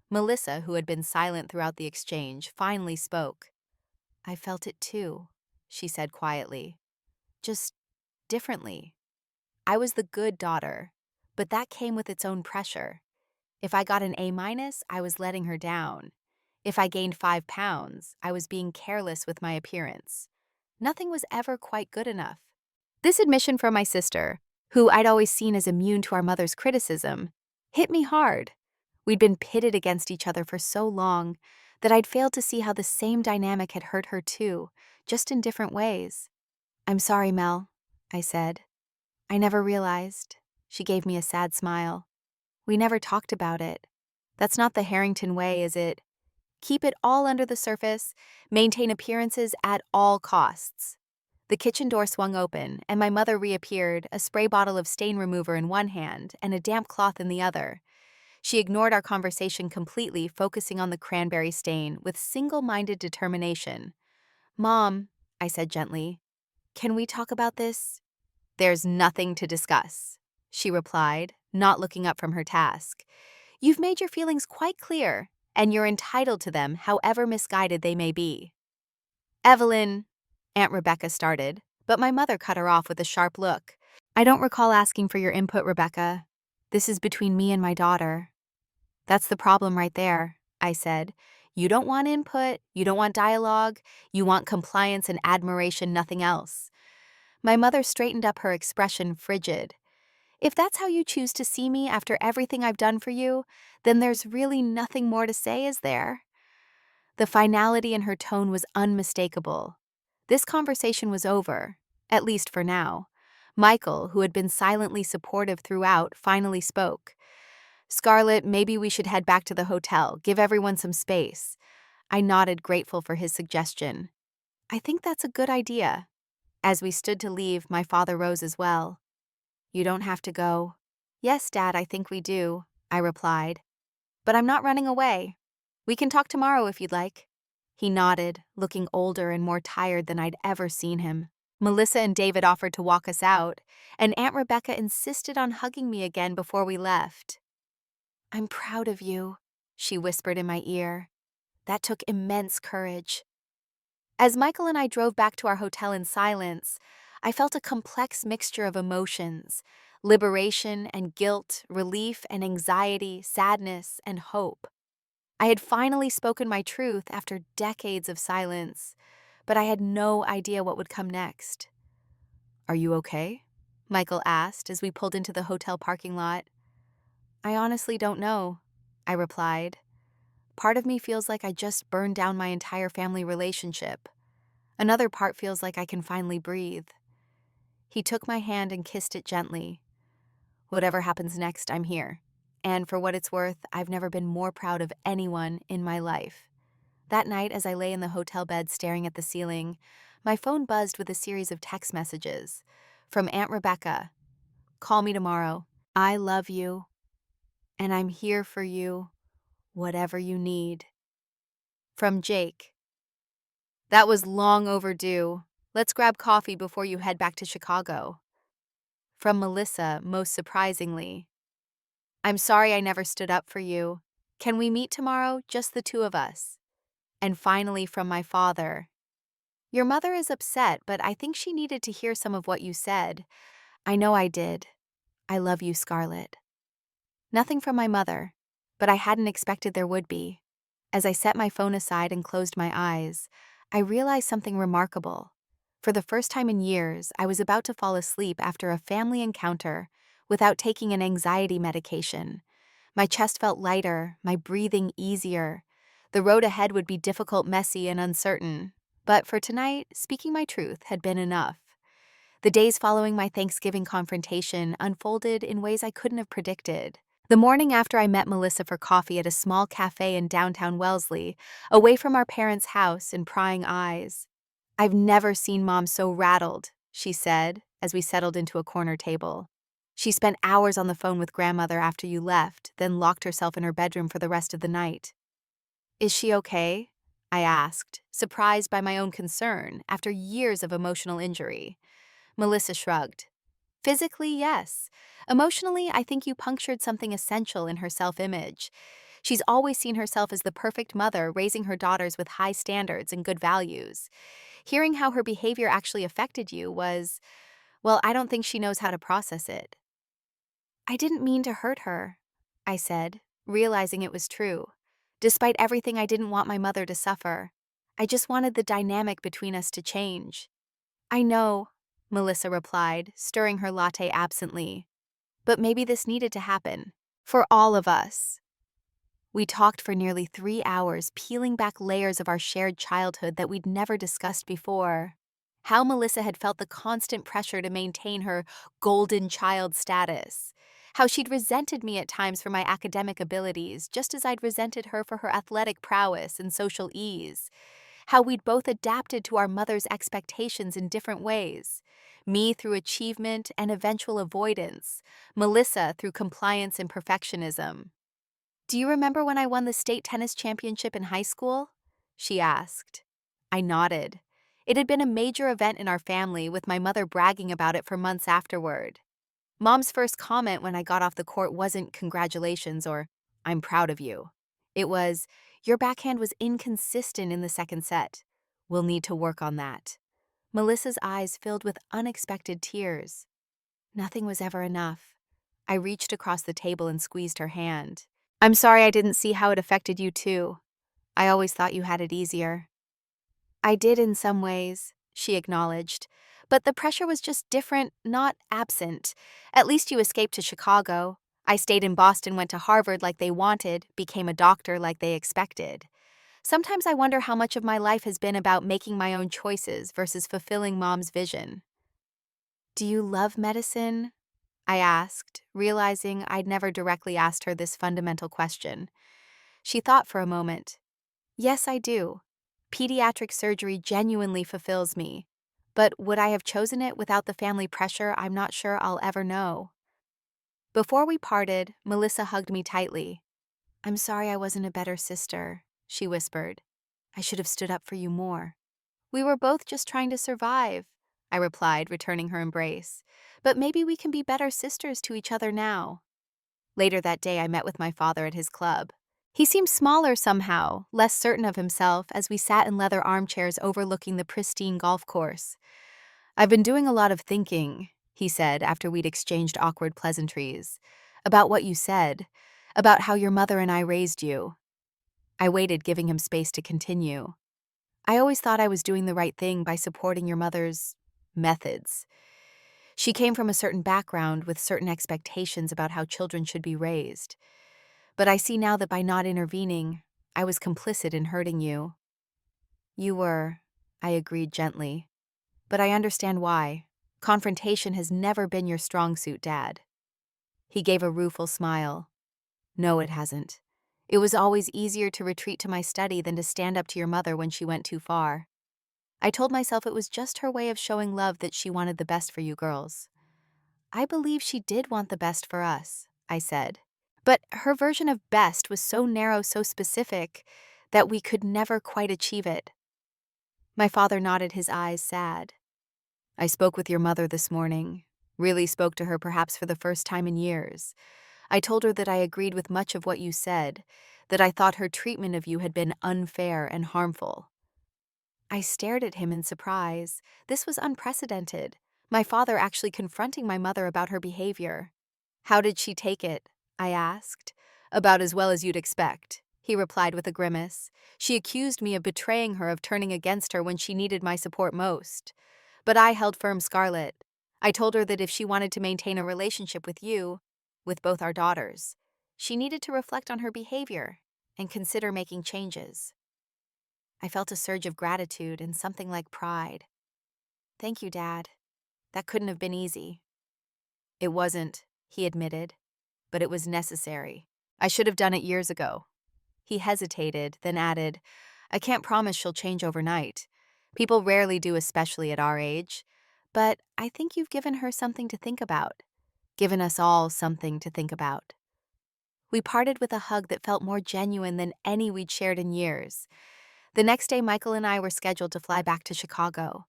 Melissa, who had been silent throughout the exchange, finally spoke. "I felt it too," she said quietly. "Just differently. I was the good daughter, but that came with its own pressure. If I got an A-, I was letting her down. If I gained 5 pounds, I was being careless with my appearance. Nothing was ever quite good enough." This admission from my sister, who I'd always seen as immune to our mother's criticism, hit me hard. We'd been pitted against each other for so long that I'd failed to see how the same dynamic had hurt her too, just in different ways. "I'm sorry, Mel," I said. "I never realized." She gave me a sad smile. "We never talked about it. That's not the Harrington way, is it? Keep it all under the surface, maintain appearances at all costs." The kitchen door swung open, and my mother reappeared, a spray bottle of stain remover in one hand and a damp cloth in the other. She ignored our conversation completely, focusing on the cranberry stain with single-minded determination. "Mom," I said gently, "can we talk about this?" "There's nothing to discuss," she replied, not looking up from her task. "You've made your feelings quite clear, and you're entitled to them, however misguided they may be." "Evelyn," Aunt Rebecca started, but my mother cut her off with a sharp look. "I don't recall asking for your input, Rebecca. This is between me and my daughter." "That's the problem right there," I said. "You don't want input, you don't want dialogue, you want compliance and admiration, nothing else." My mother straightened up, her expression frigid. "If that's how you choose to see me after everything I've done for you, then there's really nothing more to say, is there?" The finality in her tone was unmistakable. This conversation was over, at least for now. Michael, who had been silently supportive throughout, finally spoke. "Scarlett, maybe we should head back to the hotel, give everyone some space." I nodded, grateful for his suggestion. "I think that's a good idea." As we stood to leave, my father rose as well. "You don't have to go." "Yes, Dad, I think we do," I replied. "But I'm not running away. We can talk tomorrow if you'd like." He nodded, looking older and more tired than I'd ever seen him. Melissa and David offered to walk us out, and Aunt Rebecca insisted on hugging me again before we left. "I'm proud of you," she whispered in my ear. That took immense courage. As Michael and I drove back to our hotel in silence, I felt a complex mixture of emotions: liberation and guilt, relief and anxiety, sadness and hope. I had finally spoken my truth after decades of silence, but I had no idea what would come next. "Are you okay?" Michael asked as we pulled into the hotel parking lot. "I honestly don't know," I replied. "Part of me feels like I just burned down my entire family relationship. Another part feels like I can finally breathe." He took my hand and kissed it gently. "Whatever happens next, I'm here. And for what it's worth, I've never been more proud of anyone in my life." That night, as I lay in the hotel bed staring at the ceiling, my phone buzzed with a series of text messages. From Aunt Rebecca: "Call me tomorrow. I love you. And I'm here for you, whatever you need." From Jake: "That was long overdue. Let's grab coffee before you head back to Chicago." From Melissa, most surprisingly: "I'm sorry I never stood up for you. Can we meet tomorrow, just the two of us?" And finally from my father: "Your mother is upset, but I think she needed to hear some of what you said. I know I did. I love you, Scarlett." Nothing from my mother, but I hadn't expected there would be. As I set my phone aside and closed my eyes, I realized something remarkable. For the first time in years, I was about to fall asleep after a family encounter without taking an anxiety medication. My chest felt lighter, my breathing easier. The road ahead would be difficult, messy, and uncertain. But for tonight, speaking my truth had been enough. The days following my Thanksgiving confrontation unfolded in ways I couldn't have predicted. The morning after I met Melissa for coffee at a small cafe in downtown Wellesley, away from our parents' house and prying eyes. "I've never seen Mom so rattled," she said, as we settled into a corner table. "She spent hours on the phone with grandmother after you left, then locked herself in her bedroom for the rest of the night." "Is she okay?" I asked, surprised by my own concern after years of emotional injury. Melissa shrugged. "Physically, yes. Emotionally, I think you punctured something essential in her self-image. She's always seen herself as the perfect mother, raising her daughters with high standards and good values. Hearing how her behavior actually affected you was, well, I don't think she knows how to process it." "I didn't mean to hurt her," I said, realizing it was true. Despite everything, I didn't want my mother to suffer. I just wanted the dynamic between us to change. "I know," Melissa replied, stirring her latte absently. "But maybe this needed to happen. For all of us." We talked for nearly 3 hours, peeling back layers of our shared childhood that we'd never discussed before. How Melissa had felt the constant pressure to maintain her golden child status. How she'd resented me at times for my academic abilities, just as I'd resented her for her athletic prowess and social ease. How we'd both adapted to our mother's expectations in different ways. Me through achievement and eventual avoidance. Melissa through compliance and perfectionism. "Do you remember when I won the state tennis championship in high school?" she asked. I nodded. It had been a major event in our family, with my mother bragging about it for months afterward. Mom's first comment when I got off the court wasn't "congratulations" or "I'm proud of you." It was, "Your backhand was inconsistent in the second set. We'll need to work on that." Melissa's eyes filled with unexpected tears. Nothing was ever enough. I reached across the table and squeezed her hand. "I'm sorry I didn't see how it affected you too. I always thought you had it easier." "I did in some ways," she acknowledged. "But the pressure was just different, not absent. At least you escaped to Chicago. I stayed in Boston, went to Harvard like they wanted, became a doctor like they expected. Sometimes I wonder how much of my life has been about making my own choices versus fulfilling Mom's vision." "Do you love medicine?" I asked, realizing I'd never directly asked her this fundamental question. She thought for a moment. "Yes, I do. Pediatric surgery genuinely fulfills me. But would I have chosen it without the family pressure? I'm not sure I'll ever know." Before we parted, Melissa hugged me tightly. "I'm sorry I wasn't a better sister," she whispered. I should have stood up for you more. We were both just trying to survive, I replied, returning her embrace. But maybe we can be better sisters to each other now. Later that day, I met with my father at his club. He seemed smaller somehow, less certain of himself, as we sat in leather armchairs overlooking the pristine golf course. I've been doing a lot of thinking, he said after we'd exchanged awkward pleasantries, about what you said, about how your mother and I raised you. I waited, giving him space to continue. I always thought I was doing the right thing by supporting your mother's methods. She came from a certain background with certain expectations about how children should be raised. But I see now that by not intervening, I was complicit in hurting you. You were, I agreed gently. But I understand why. Confrontation has never been your strong suit, Dad. He gave a rueful smile. No, it hasn't. It was always easier to retreat to my study than to stand up to your mother when she went too far. I told myself it was just her way of showing love, that she wanted the best for you girls. I believe she did want the best for us, I said. But her version of best was so narrow, so specific, that we could never quite achieve it. My father nodded, his eyes sad. I spoke with your mother this morning, really spoke to her perhaps for the first time in years. I told her that I agreed with much of what you said, that I thought her treatment of you had been unfair and harmful. I stared at him in surprise. This was unprecedented. My father actually confronting my mother about her behavior. How did she take it? I asked. About as well as you'd expect, he replied with a grimace. She accused me of betraying her, of turning against her when she needed my support most. But I held firm, Scarlett. I told her that if she wanted to maintain a relationship with you, with both our daughters, she needed to reflect on her behavior and consider making changes. I felt a surge of gratitude and something like pride. Thank you, Dad. That couldn't have been easy. It wasn't, he admitted, but it was necessary. I should have done it years ago. He hesitated, then added, I can't promise she'll change overnight. People rarely do, especially at our age. But I think you've given her something to think about. Given us all something to think about. We parted with a hug that felt more genuine than any we'd shared in years. The next day, Michael and I were scheduled to fly back to Chicago.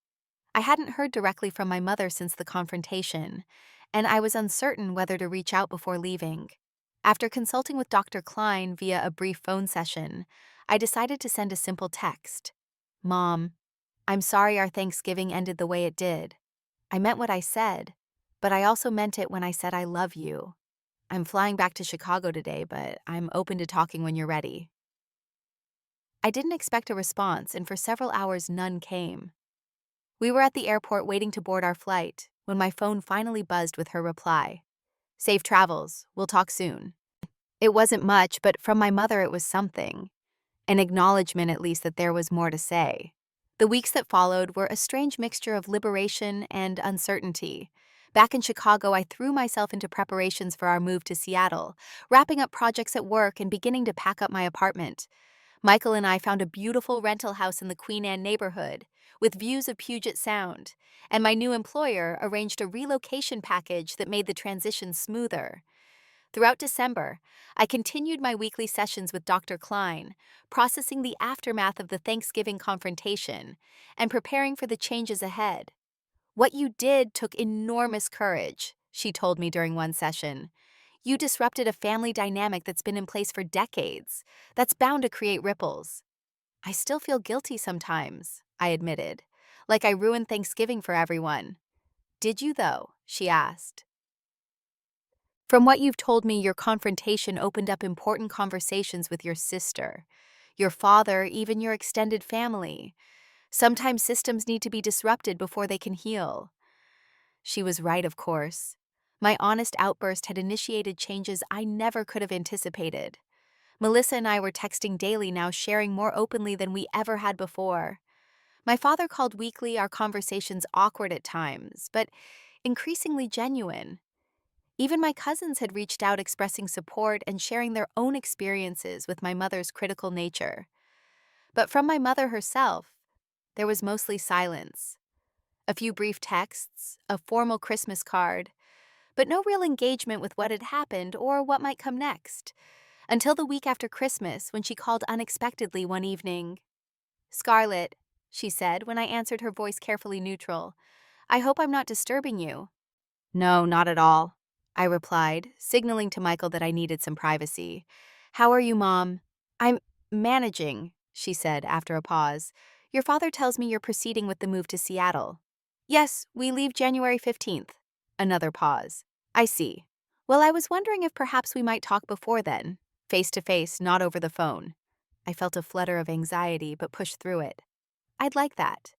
I hadn't heard directly from my mother since the confrontation, and I was uncertain whether to reach out before leaving. After consulting with Dr. Klein via a brief phone session, I decided to send a simple text. Mom, I'm sorry our Thanksgiving ended the way it did. I meant what I said, but I also meant it when I said I love you. I'm flying back to Chicago today, but I'm open to talking when you're ready. I didn't expect a response, and for several hours none came. We were at the airport waiting to board our flight when my phone finally buzzed with her reply. Safe travels. We'll talk soon. It wasn't much, but from my mother it was something. An acknowledgement, at least, that there was more to say. The weeks that followed were a strange mixture of liberation and uncertainty. Back in Chicago, I threw myself into preparations for our move to Seattle, wrapping up projects at work and beginning to pack up my apartment. Michael and I found a beautiful rental house in the Queen Anne neighborhood, with views of Puget Sound, and my new employer arranged a relocation package that made the transition smoother. Throughout December, I continued my weekly sessions with Dr. Klein, processing the aftermath of the Thanksgiving confrontation and preparing for the changes ahead. What you did took enormous courage, she told me during one session. You disrupted a family dynamic that's been in place for decades. That's bound to create ripples. I still feel guilty sometimes, I admitted, like I ruined Thanksgiving for everyone. Did you, though? She asked. From what you've told me, your confrontation opened up important conversations with your sister, your father, even your extended family. Sometimes systems need to be disrupted before they can heal. She was right, of course. My honest outburst had initiated changes I never could have anticipated. Melissa and I were texting daily now, sharing more openly than we ever had before. My father called weekly, our conversations awkward at times, but increasingly genuine. Even my cousins had reached out, expressing support and sharing their own experiences with my mother's critical nature. But from my mother herself, there was mostly silence. A few brief texts, a formal Christmas card, but no real engagement with what had happened or what might come next, until the week after Christmas when she called unexpectedly one evening. Scarlett, she said when I answered, her voice carefully neutral. I hope I'm not disturbing you. No, not at all, I replied, signaling to Michael that I needed some privacy. How are you, Mom? I'm managing, she said after a pause. Your father tells me you're proceeding with the move to Seattle. Yes, we leave January 15th. Another pause. I see. Well, I was wondering if perhaps we might talk before then, face to face, not over the phone. I felt a flutter of anxiety but pushed through it. I'd like that.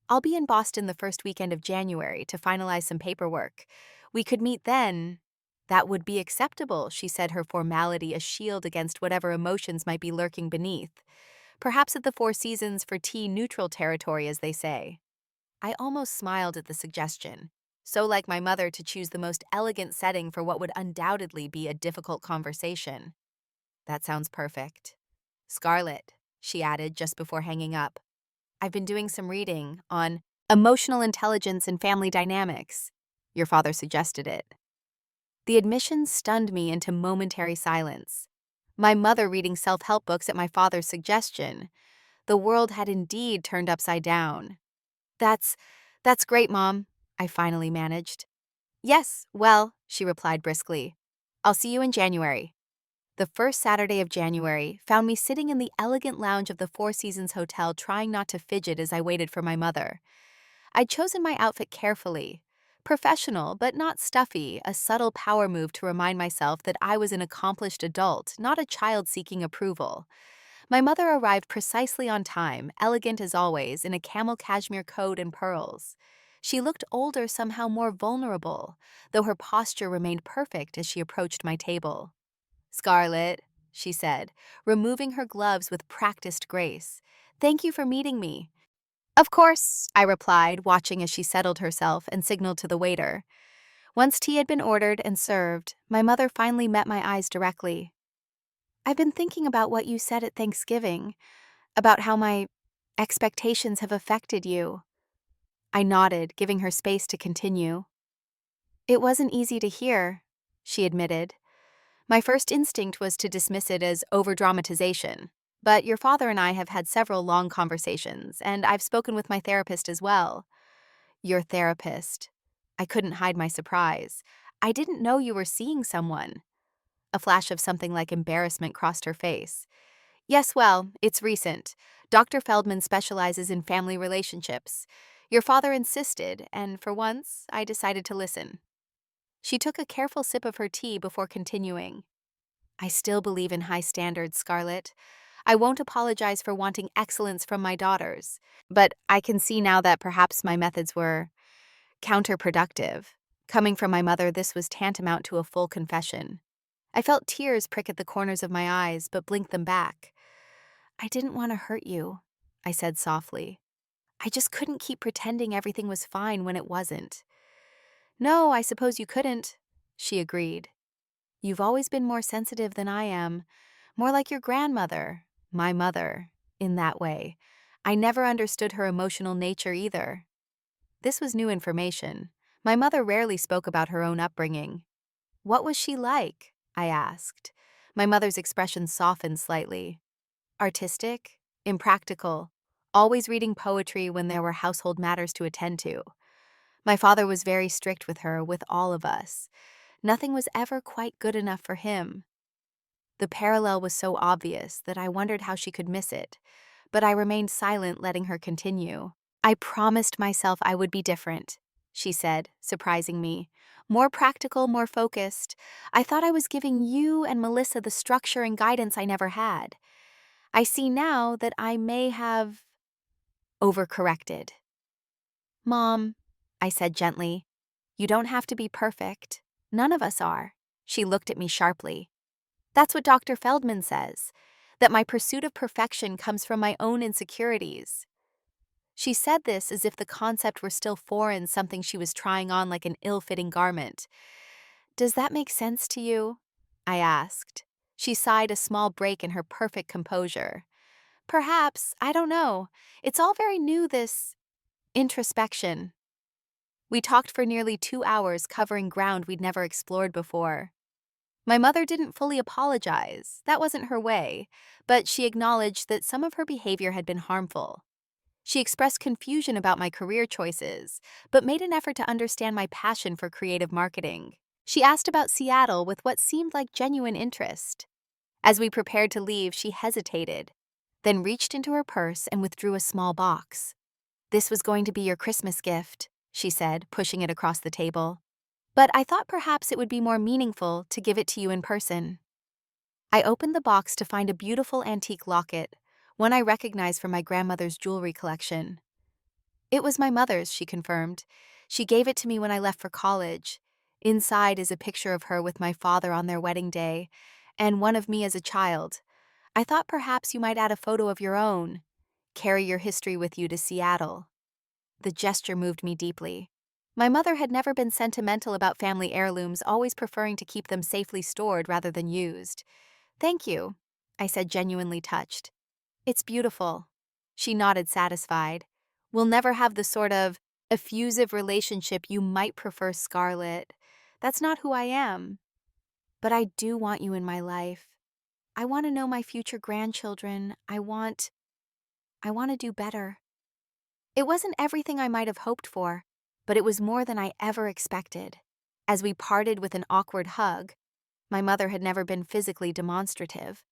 I'll be in Boston the first weekend of January to finalize some paperwork. We could meet then. That would be acceptable, she said, her formality a shield against whatever emotions might be lurking beneath. Perhaps at the Four Seasons for tea neutral territory, as they say. I almost smiled at the suggestion. So like my mother to choose the most elegant setting for what would undoubtedly be a difficult conversation. That sounds perfect. Scarlett, she added just before hanging up. I've been doing some reading on emotional intelligence and family dynamics. Your father suggested it. The admission stunned me into momentary silence. My mother reading self-help books at my father's suggestion. The world had indeed turned upside down. That's great, Mom, I finally managed. Yes, well, she replied briskly. I'll see you in January. The first Saturday of January found me sitting in the elegant lounge of the Four Seasons Hotel trying not to fidget as I waited for my mother. I'd chosen my outfit carefully. Professional, but not stuffy, a subtle power move to remind myself that I was an accomplished adult, not a child seeking approval. My mother arrived precisely on time, elegant as always, in a camel cashmere coat and pearls. She looked older, somehow more vulnerable, though her posture remained perfect as she approached my table. Scarlett, she said, removing her gloves with practiced grace. Thank you for meeting me. Of course, I replied, watching as she settled herself and signaled to the waiter. Once tea had been ordered and served, my mother finally met my eyes directly. I've been thinking about what you said at Thanksgiving, about how my expectations have affected you. I nodded, giving her space to continue. It wasn't easy to hear, she admitted. My first instinct was to dismiss it as overdramatization, but your father and I have had several long conversations, and I've spoken with my therapist as well. Your therapist. I couldn't hide my surprise. I didn't know you were seeing someone. A flash of something like embarrassment crossed her face. Yes, well, it's recent. Dr. Feldman specializes in family relationships. Your father insisted, and for once, I decided to listen. She took a careful sip of her tea before continuing. I still believe in high standards, Scarlett. I won't apologize for wanting excellence from my daughters, but I can see now that perhaps my methods were counterproductive. Coming from my mother, this was tantamount to a full confession. I felt tears prick at the corners of my eyes, but blinked them back. I didn't want to hurt you, I said softly. I just couldn't keep pretending everything was fine when it wasn't. No, I suppose you couldn't, she agreed. You've always been more sensitive than I am, more like your grandmother, my mother, in that way. I never understood her emotional nature either. This was new information. My mother rarely spoke about her own upbringing. What was she like? I asked. My mother's expression softened slightly. Artistic, impractical, always reading poetry when there were household matters to attend to. My father was very strict with her, with all of us. Nothing was ever quite good enough for him. The parallel was so obvious that I wondered how she could miss it, but I remained silent, letting her continue. I promised myself I would be different, she said, surprising me. More practical, more focused. I thought I was giving you and Melissa the structure and guidance I never had. I see now that I may have overcorrected. Mom, I said gently, you don't have to be perfect. None of us are. She looked at me sharply. That's what Dr. Feldman says, that my pursuit of perfection comes from my own insecurities. She said this as if the concept were still foreign, something she was trying on like an ill-fitting garment. Does that make sense to you? I asked. She sighed, a small break in her perfect composure. Perhaps, I don't know. It's all very new, this introspection. We talked for nearly 2 hours, covering ground we'd never explored before. My mother didn't fully apologize. That wasn't her way, but she acknowledged that some of her behavior had been harmful. She expressed confusion about my career choices, but made an effort to understand my passion for creative marketing. She asked about Seattle with what seemed like genuine interest. As we prepared to leave, she hesitated, then reached into her purse and withdrew a small box. "This was going to be your Christmas gift," she said, pushing it across the table. "But I thought perhaps it would be more meaningful to give it to you in person." I opened the box to find a beautiful antique locket, one I recognized from my grandmother's jewelry collection. "It was my mother's," she confirmed. "She gave it to me when I left for college. Inside is a picture of her with my father on their wedding day, and one of me as a child. I thought perhaps you might add a photo of your own. Carry your history with you to Seattle." The gesture moved me deeply. My mother had never been sentimental about family heirlooms, always preferring to keep them safely stored rather than used. "Thank you," I said, genuinely touched. "It's beautiful." She nodded, satisfied. "We'll never have the sort of effusive relationship you might prefer, Scarlett. That's not who I am. But I do want you in my life. I want to know my future grandchildren. I want to do better." It wasn't everything I might have hoped for, but it was more than I ever expected. As we parted with an awkward hug, my mother had never been physically demonstrative.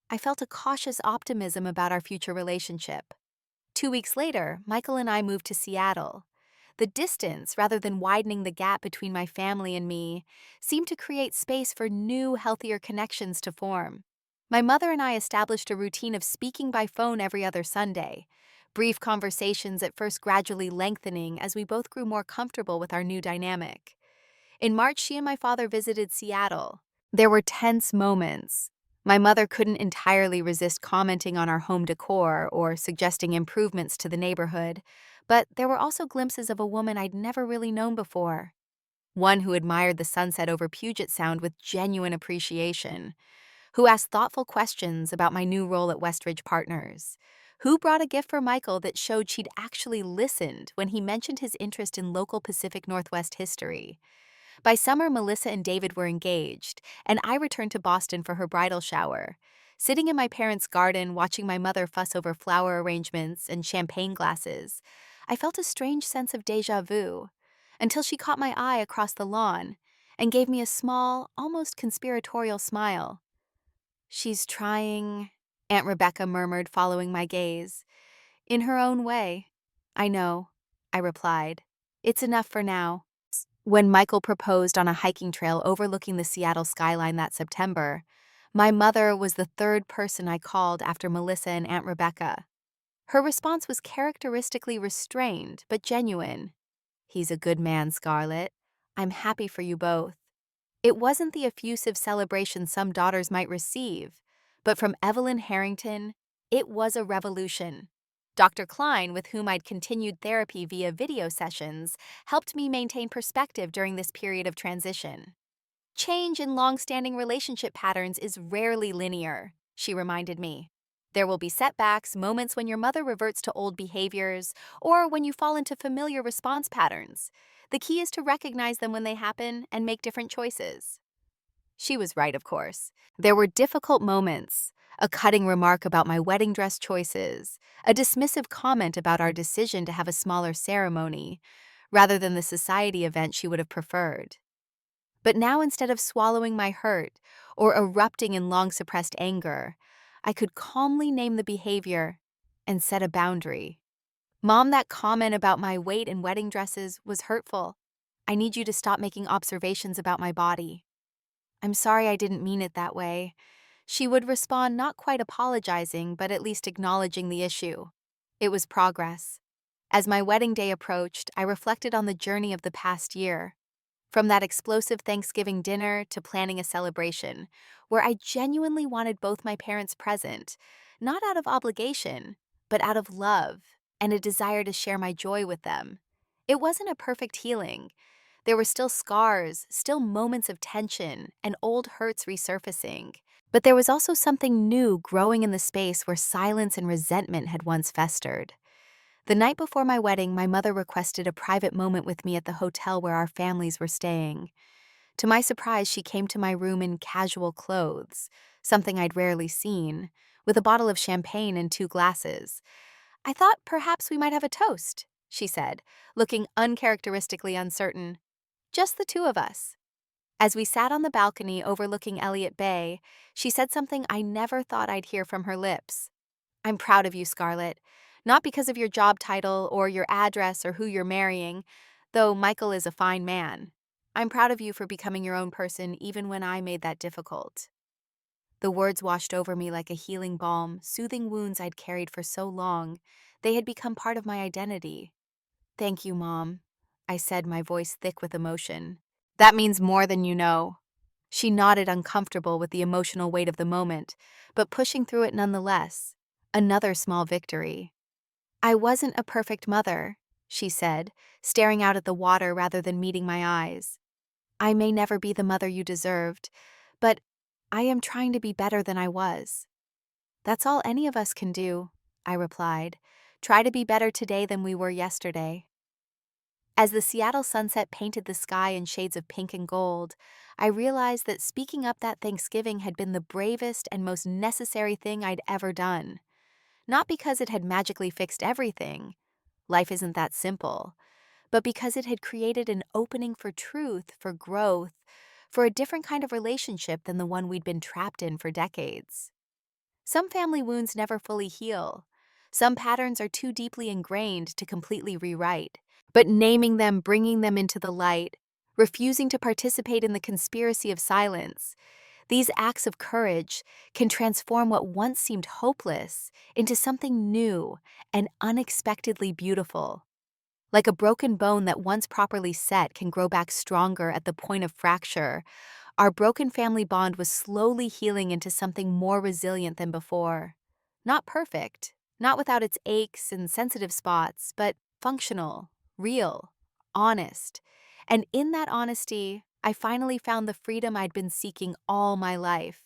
I felt a cautious optimism about our future relationship. 2 weeks later, Michael and I moved to Seattle. The distance, rather than widening the gap between my family and me, seemed to create space for new, healthier connections to form. My mother and I established a routine of speaking by phone every other Sunday, brief conversations at first gradually lengthening as we both grew more comfortable with our new dynamic. In March, she and my father visited Seattle. There were tense moments. My mother couldn't entirely resist commenting on our home decor or suggesting improvements to the neighborhood, but there were also glimpses of a woman I'd never really known before. One who admired the sunset over Puget Sound with genuine appreciation, who asked thoughtful questions about my new role at Westridge Partners, who brought a gift for Michael that showed she'd actually listened when he mentioned his interest in local Pacific Northwest history. By summer, Melissa and David were engaged, and I returned to Boston for her bridal shower. Sitting in my parents' garden, watching my mother fuss over flower arrangements and champagne glasses, I felt a strange sense of déjà vu, until she caught my eye across the lawn and gave me a small, almost conspiratorial smile. "She's trying," Aunt Rebecca murmured, following my gaze. "In her own way." "I know," I replied. "It's enough for now." When Michael proposed on a hiking trail overlooking the Seattle skyline that September, my mother was the third person I called after Melissa and Aunt Rebecca. Her response was characteristically restrained but genuine. "He's a good man, Scarlett. I'm happy for you both." It wasn't the effusive celebration some daughters might receive, but from Evelyn Harrington, it was a revolution. Dr. Klein, with whom I'd continued therapy via video sessions, helped me maintain perspective during this period of transition. "Change in long-standing relationship patterns is rarely linear," she reminded me. "There will be setbacks, moments when your mother reverts to old behaviors, or when you fall into familiar response patterns. The key is to recognize them when they happen and make different choices." She was right, of course. There were difficult moments, a cutting remark about my wedding dress choices, a dismissive comment about our decision to have a smaller ceremony, rather than the society event she would have preferred. But now, instead of swallowing my hurt or erupting in long-suppressed anger, I could calmly name the behavior and set a boundary. "Mom, that comment about my weight and wedding dresses was hurtful. I need you to stop making observations about my body." "I'm sorry, I didn't mean it that way." She would respond, not quite apologizing, but at least acknowledging the issue. It was progress. As my wedding day approached, I reflected on the journey of the past year. From that explosive Thanksgiving dinner to planning a celebration, where I genuinely wanted both my parents present, not out of obligation, but out of love and a desire to share my joy with them. It wasn't a perfect healing. There were still scars, still moments of tension, and old hurts resurfacing. But there was also something new growing in the space where silence and resentment had once festered. The night before my wedding, my mother requested a private moment with me at the hotel where our families were staying. To my surprise, she came to my room in casual clothes, something I'd rarely seen, with a bottle of champagne and 2 glasses. "I thought perhaps we might have a toast," she said, looking uncharacteristically uncertain. "Just the two of us." As we sat on the balcony overlooking Elliott Bay, she said something I never thought I'd hear from her lips. "I'm proud of you, Scarlett. Not because of your job title or your address or who you're marrying, though Michael is a fine man. I'm proud of you for becoming your own person even when I made that difficult." The words washed over me like a healing balm, soothing wounds I'd carried for so long. They had become part of my identity. "Thank you, Mom," I said, my voice thick with emotion. "That means more than you know." She nodded, uncomfortable with the emotional weight of the moment, but pushing through it nonetheless. Another small victory. "I wasn't a perfect mother," she said, staring out at the water rather than meeting my eyes. "I may never be the mother you deserved, but I am trying to be better than I was." "That's all any of us can do," I replied. "Try to be better today than we were yesterday." As the Seattle sunset painted the sky in shades of pink and gold, I realized that speaking up that Thanksgiving had been the bravest and most necessary thing I'd ever done. Not because it had magically fixed everything — life isn't that simple — but because it had created an opening for truth, for growth, for a different kind of relationship than the one we'd been trapped in for decades. Some family wounds never fully heal. Some patterns are too deeply ingrained to completely rewrite. But naming them, bringing them into the light, refusing to participate in the conspiracy of silence, these acts of courage can transform what once seemed hopeless into something new and unexpectedly beautiful. Like a broken bone that once properly set can grow back stronger at the point of fracture, our broken family bond was slowly healing into something more resilient than before. Not perfect, not without its aches and sensitive spots, but functional, real, honest. And in that honesty, I finally found the freedom I'd been seeking all my life.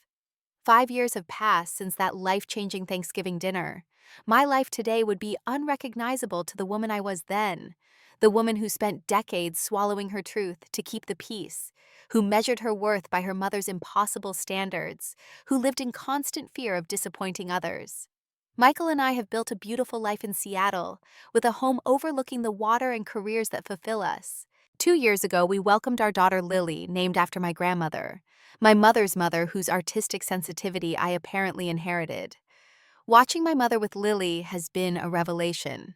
5 years have passed since that life-changing Thanksgiving dinner. My life today would be unrecognizable to the woman I was then, the woman who spent decades swallowing her truth to keep the peace, who measured her worth by her mother's impossible standards, who lived in constant fear of disappointing others. Michael and I have built a beautiful life in Seattle, with a home overlooking the water and careers that fulfill us. 2 years ago, we welcomed our daughter Lily, named after my grandmother, my mother's mother, whose artistic sensitivity I apparently inherited. Watching my mother with Lily has been a revelation.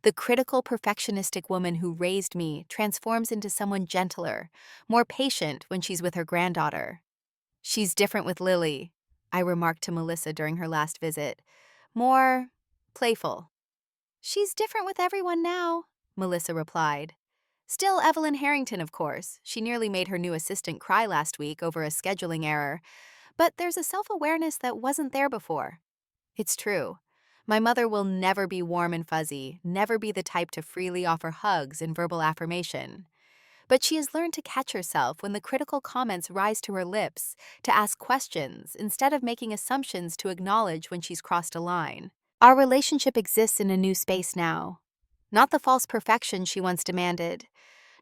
The critical, perfectionistic woman who raised me transforms into someone gentler, more patient when she's with her granddaughter. "She's different with Lily," I remarked to Melissa during her last visit. "More playful." "She's different with everyone now," Melissa replied. "Still Evelyn Harrington, of course. She nearly made her new assistant cry last week over a scheduling error. But there's a self-awareness that wasn't there before." It's true. My mother will never be warm and fuzzy, never be the type to freely offer hugs and verbal affirmation. But she has learned to catch herself when the critical comments rise to her lips, to ask questions instead of making assumptions, to acknowledge when she's crossed a line. Our relationship exists in a new space now. Not the false perfection she once demanded,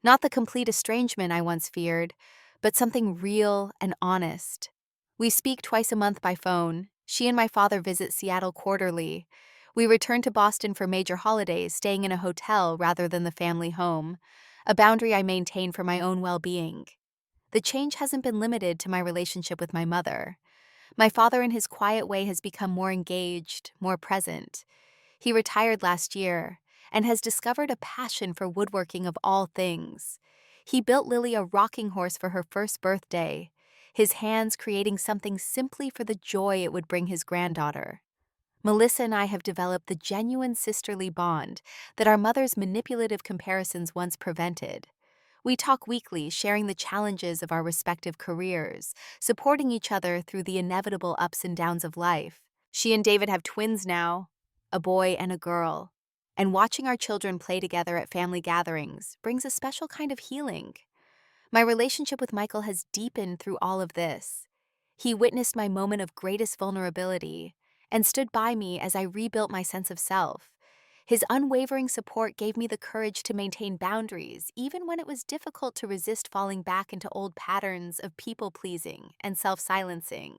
not the complete estrangement I once feared, but something real and honest. We speak twice a month by phone. She and my father visit Seattle quarterly. We return to Boston for major holidays, staying in a hotel rather than the family home, a boundary I maintain for my own well-being. The change hasn't been limited to my relationship with my mother. My father, in his quiet way, has become more engaged, more present. He retired last year and has discovered a passion for woodworking of all things. He built Lily a rocking horse for her first birthday, his hands creating something simply for the joy it would bring his granddaughter. Melissa and I have developed the genuine sisterly bond that our mother's manipulative comparisons once prevented. We talk weekly, sharing the challenges of our respective careers, supporting each other through the inevitable ups and downs of life. She and David have twins now, a boy and a girl, and watching our children play together at family gatherings brings a special kind of healing. My relationship with Michael has deepened through all of this. He witnessed my moment of greatest vulnerability and stood by me as I rebuilt my sense of self. His unwavering support gave me the courage to maintain boundaries, even when it was difficult to resist falling back into old patterns of people pleasing and self silencing.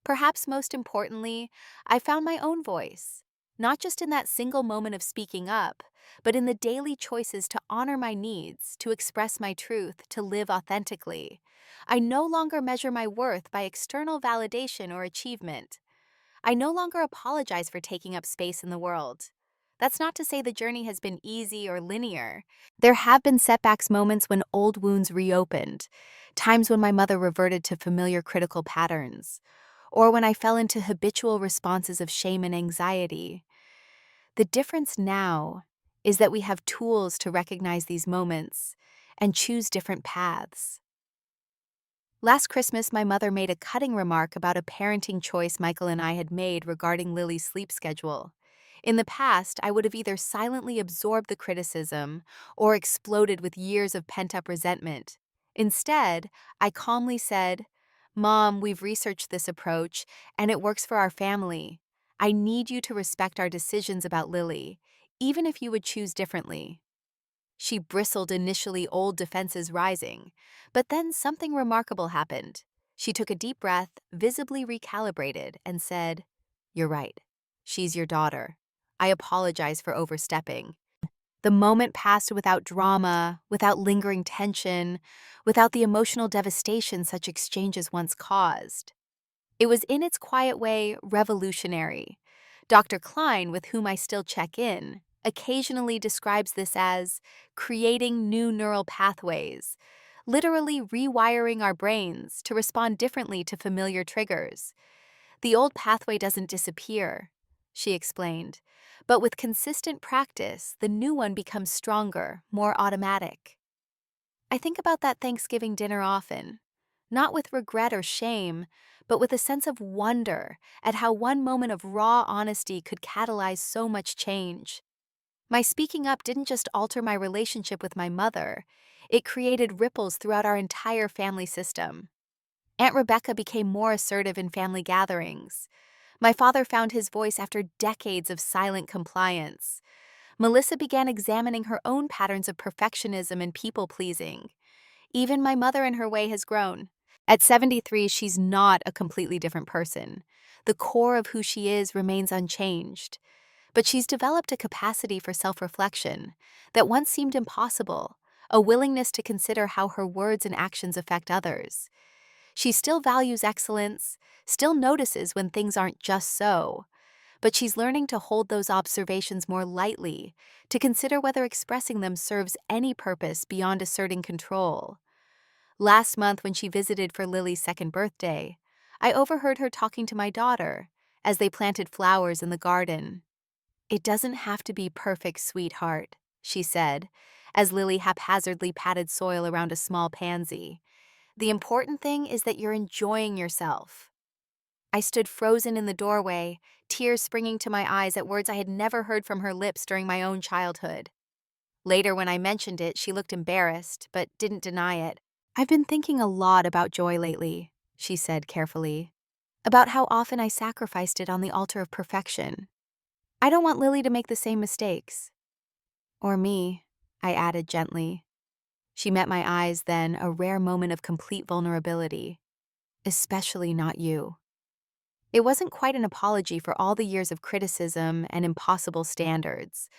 Perhaps most importantly, I found my own voice, not just in that single moment of speaking up, but in the daily choices to honor my needs, to express my truth, to live authentically. I no longer measure my worth by external validation or achievement. I no longer apologize for taking up space in the world. That's not to say the journey has been easy or linear. There have been setbacks, moments when old wounds reopened, times when my mother reverted to familiar critical patterns, or when I fell into habitual responses of shame and anxiety. The difference now is that we have tools to recognize these moments and choose different paths. Last Christmas, my mother made a cutting remark about a parenting choice Michael and I had made regarding Lily's sleep schedule. In the past, I would have either silently absorbed the criticism or exploded with years of pent-up resentment. Instead, I calmly said, "Mom, we've researched this approach, and it works for our family. I need you to respect our decisions about Lily, even if you would choose differently." She bristled, initially, old defenses rising. But then something remarkable happened. She took a deep breath, visibly recalibrated, and said, "You're right. She's your daughter. I apologize for overstepping." The moment passed without drama, without lingering tension, without the emotional devastation such exchanges once caused. It was in its quiet way revolutionary. Dr. Klein, with whom I still check in, occasionally describes this as creating new neural pathways, literally rewiring our brains to respond differently to familiar triggers. The old pathway doesn't disappear, she explained, but with consistent practice, the new one becomes stronger, more automatic. I think about that Thanksgiving dinner often, not with regret or shame, but with a sense of wonder at how one moment of raw honesty could catalyze so much change. My speaking up didn't just alter my relationship with my mother, it created ripples throughout our entire family system. Aunt Rebecca became more assertive in family gatherings. My father found his voice after decades of silent compliance. Melissa began examining her own patterns of perfectionism and people-pleasing. Even my mother, in her way, has grown. At 73, she's not a completely different person. The core of who she is remains unchanged. But she's developed a capacity for self-reflection that once seemed impossible, a willingness to consider how her words and actions affect others. She still values excellence, still notices when things aren't just so, but she's learning to hold those observations more lightly, to consider whether expressing them serves any purpose beyond asserting control. Last month, when she visited for Lily's second birthday, I overheard her talking to my daughter as they planted flowers in the garden. "It doesn't have to be perfect, sweetheart," she said, as Lily haphazardly patted soil around a small pansy. "The important thing is that you're enjoying yourself." I stood frozen in the doorway, tears springing to my eyes at words I had never heard from her lips during my own childhood. Later, when I mentioned it, she looked embarrassed, but didn't deny it. "I've been thinking a lot about joy lately," she said carefully, "about how often I sacrificed it on the altar of perfection. I don't want Lily to make the same mistakes." "Or me," I added gently. She met my eyes then, a rare moment of complete vulnerability. "Especially not you." It wasn't quite an apology for all the years of criticism and impossible standards,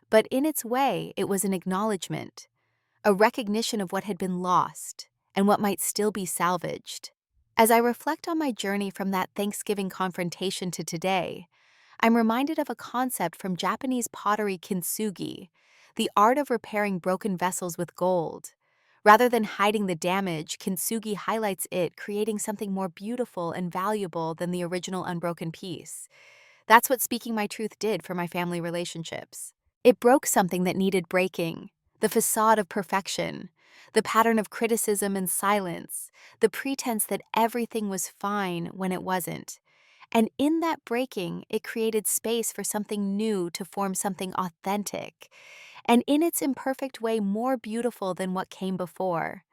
but in its way, it was an acknowledgement, a recognition of what had been lost and what might still be salvaged. As I reflect on my journey from that Thanksgiving confrontation to today, I'm reminded of a concept from Japanese pottery kintsugi, the art of repairing broken vessels with gold. Rather than hiding the damage, kintsugi highlights it, creating something more beautiful and valuable than the original unbroken piece. That's what speaking my truth did for my family relationships. It broke something that needed breaking, the facade of perfection, the pattern of criticism and silence, the pretense that everything was fine when it wasn't. And in that breaking, it created space for something new to form something authentic, and in its imperfect way more beautiful than what came before.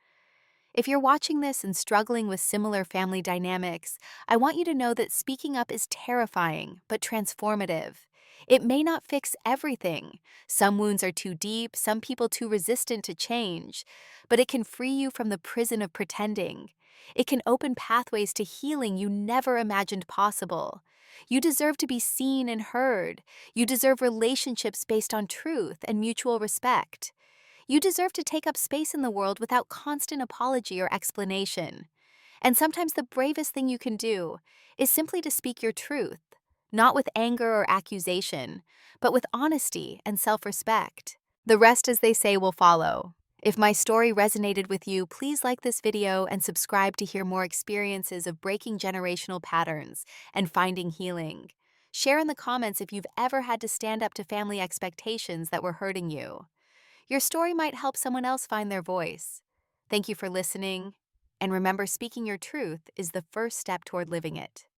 If you're watching this and struggling with similar family dynamics, I want you to know that speaking up is terrifying but transformative. It may not fix everything. Some wounds are too deep, some people too resistant to change, but it can free you from the prison of pretending. It can open pathways to healing you never imagined possible. You deserve to be seen and heard. You deserve relationships based on truth and mutual respect. You deserve to take up space in the world without constant apology or explanation. And sometimes the bravest thing you can do is simply to speak your truth, not with anger or accusation, but with honesty and self-respect. The rest, as they say, will follow. If my story resonated with you, please like this video and subscribe to hear more experiences of breaking generational patterns and finding healing. Share in the comments if you've ever had to stand up to family expectations that were hurting you. Your story might help someone else find their voice. Thank you for listening, and remember, speaking your truth is the first step toward living it.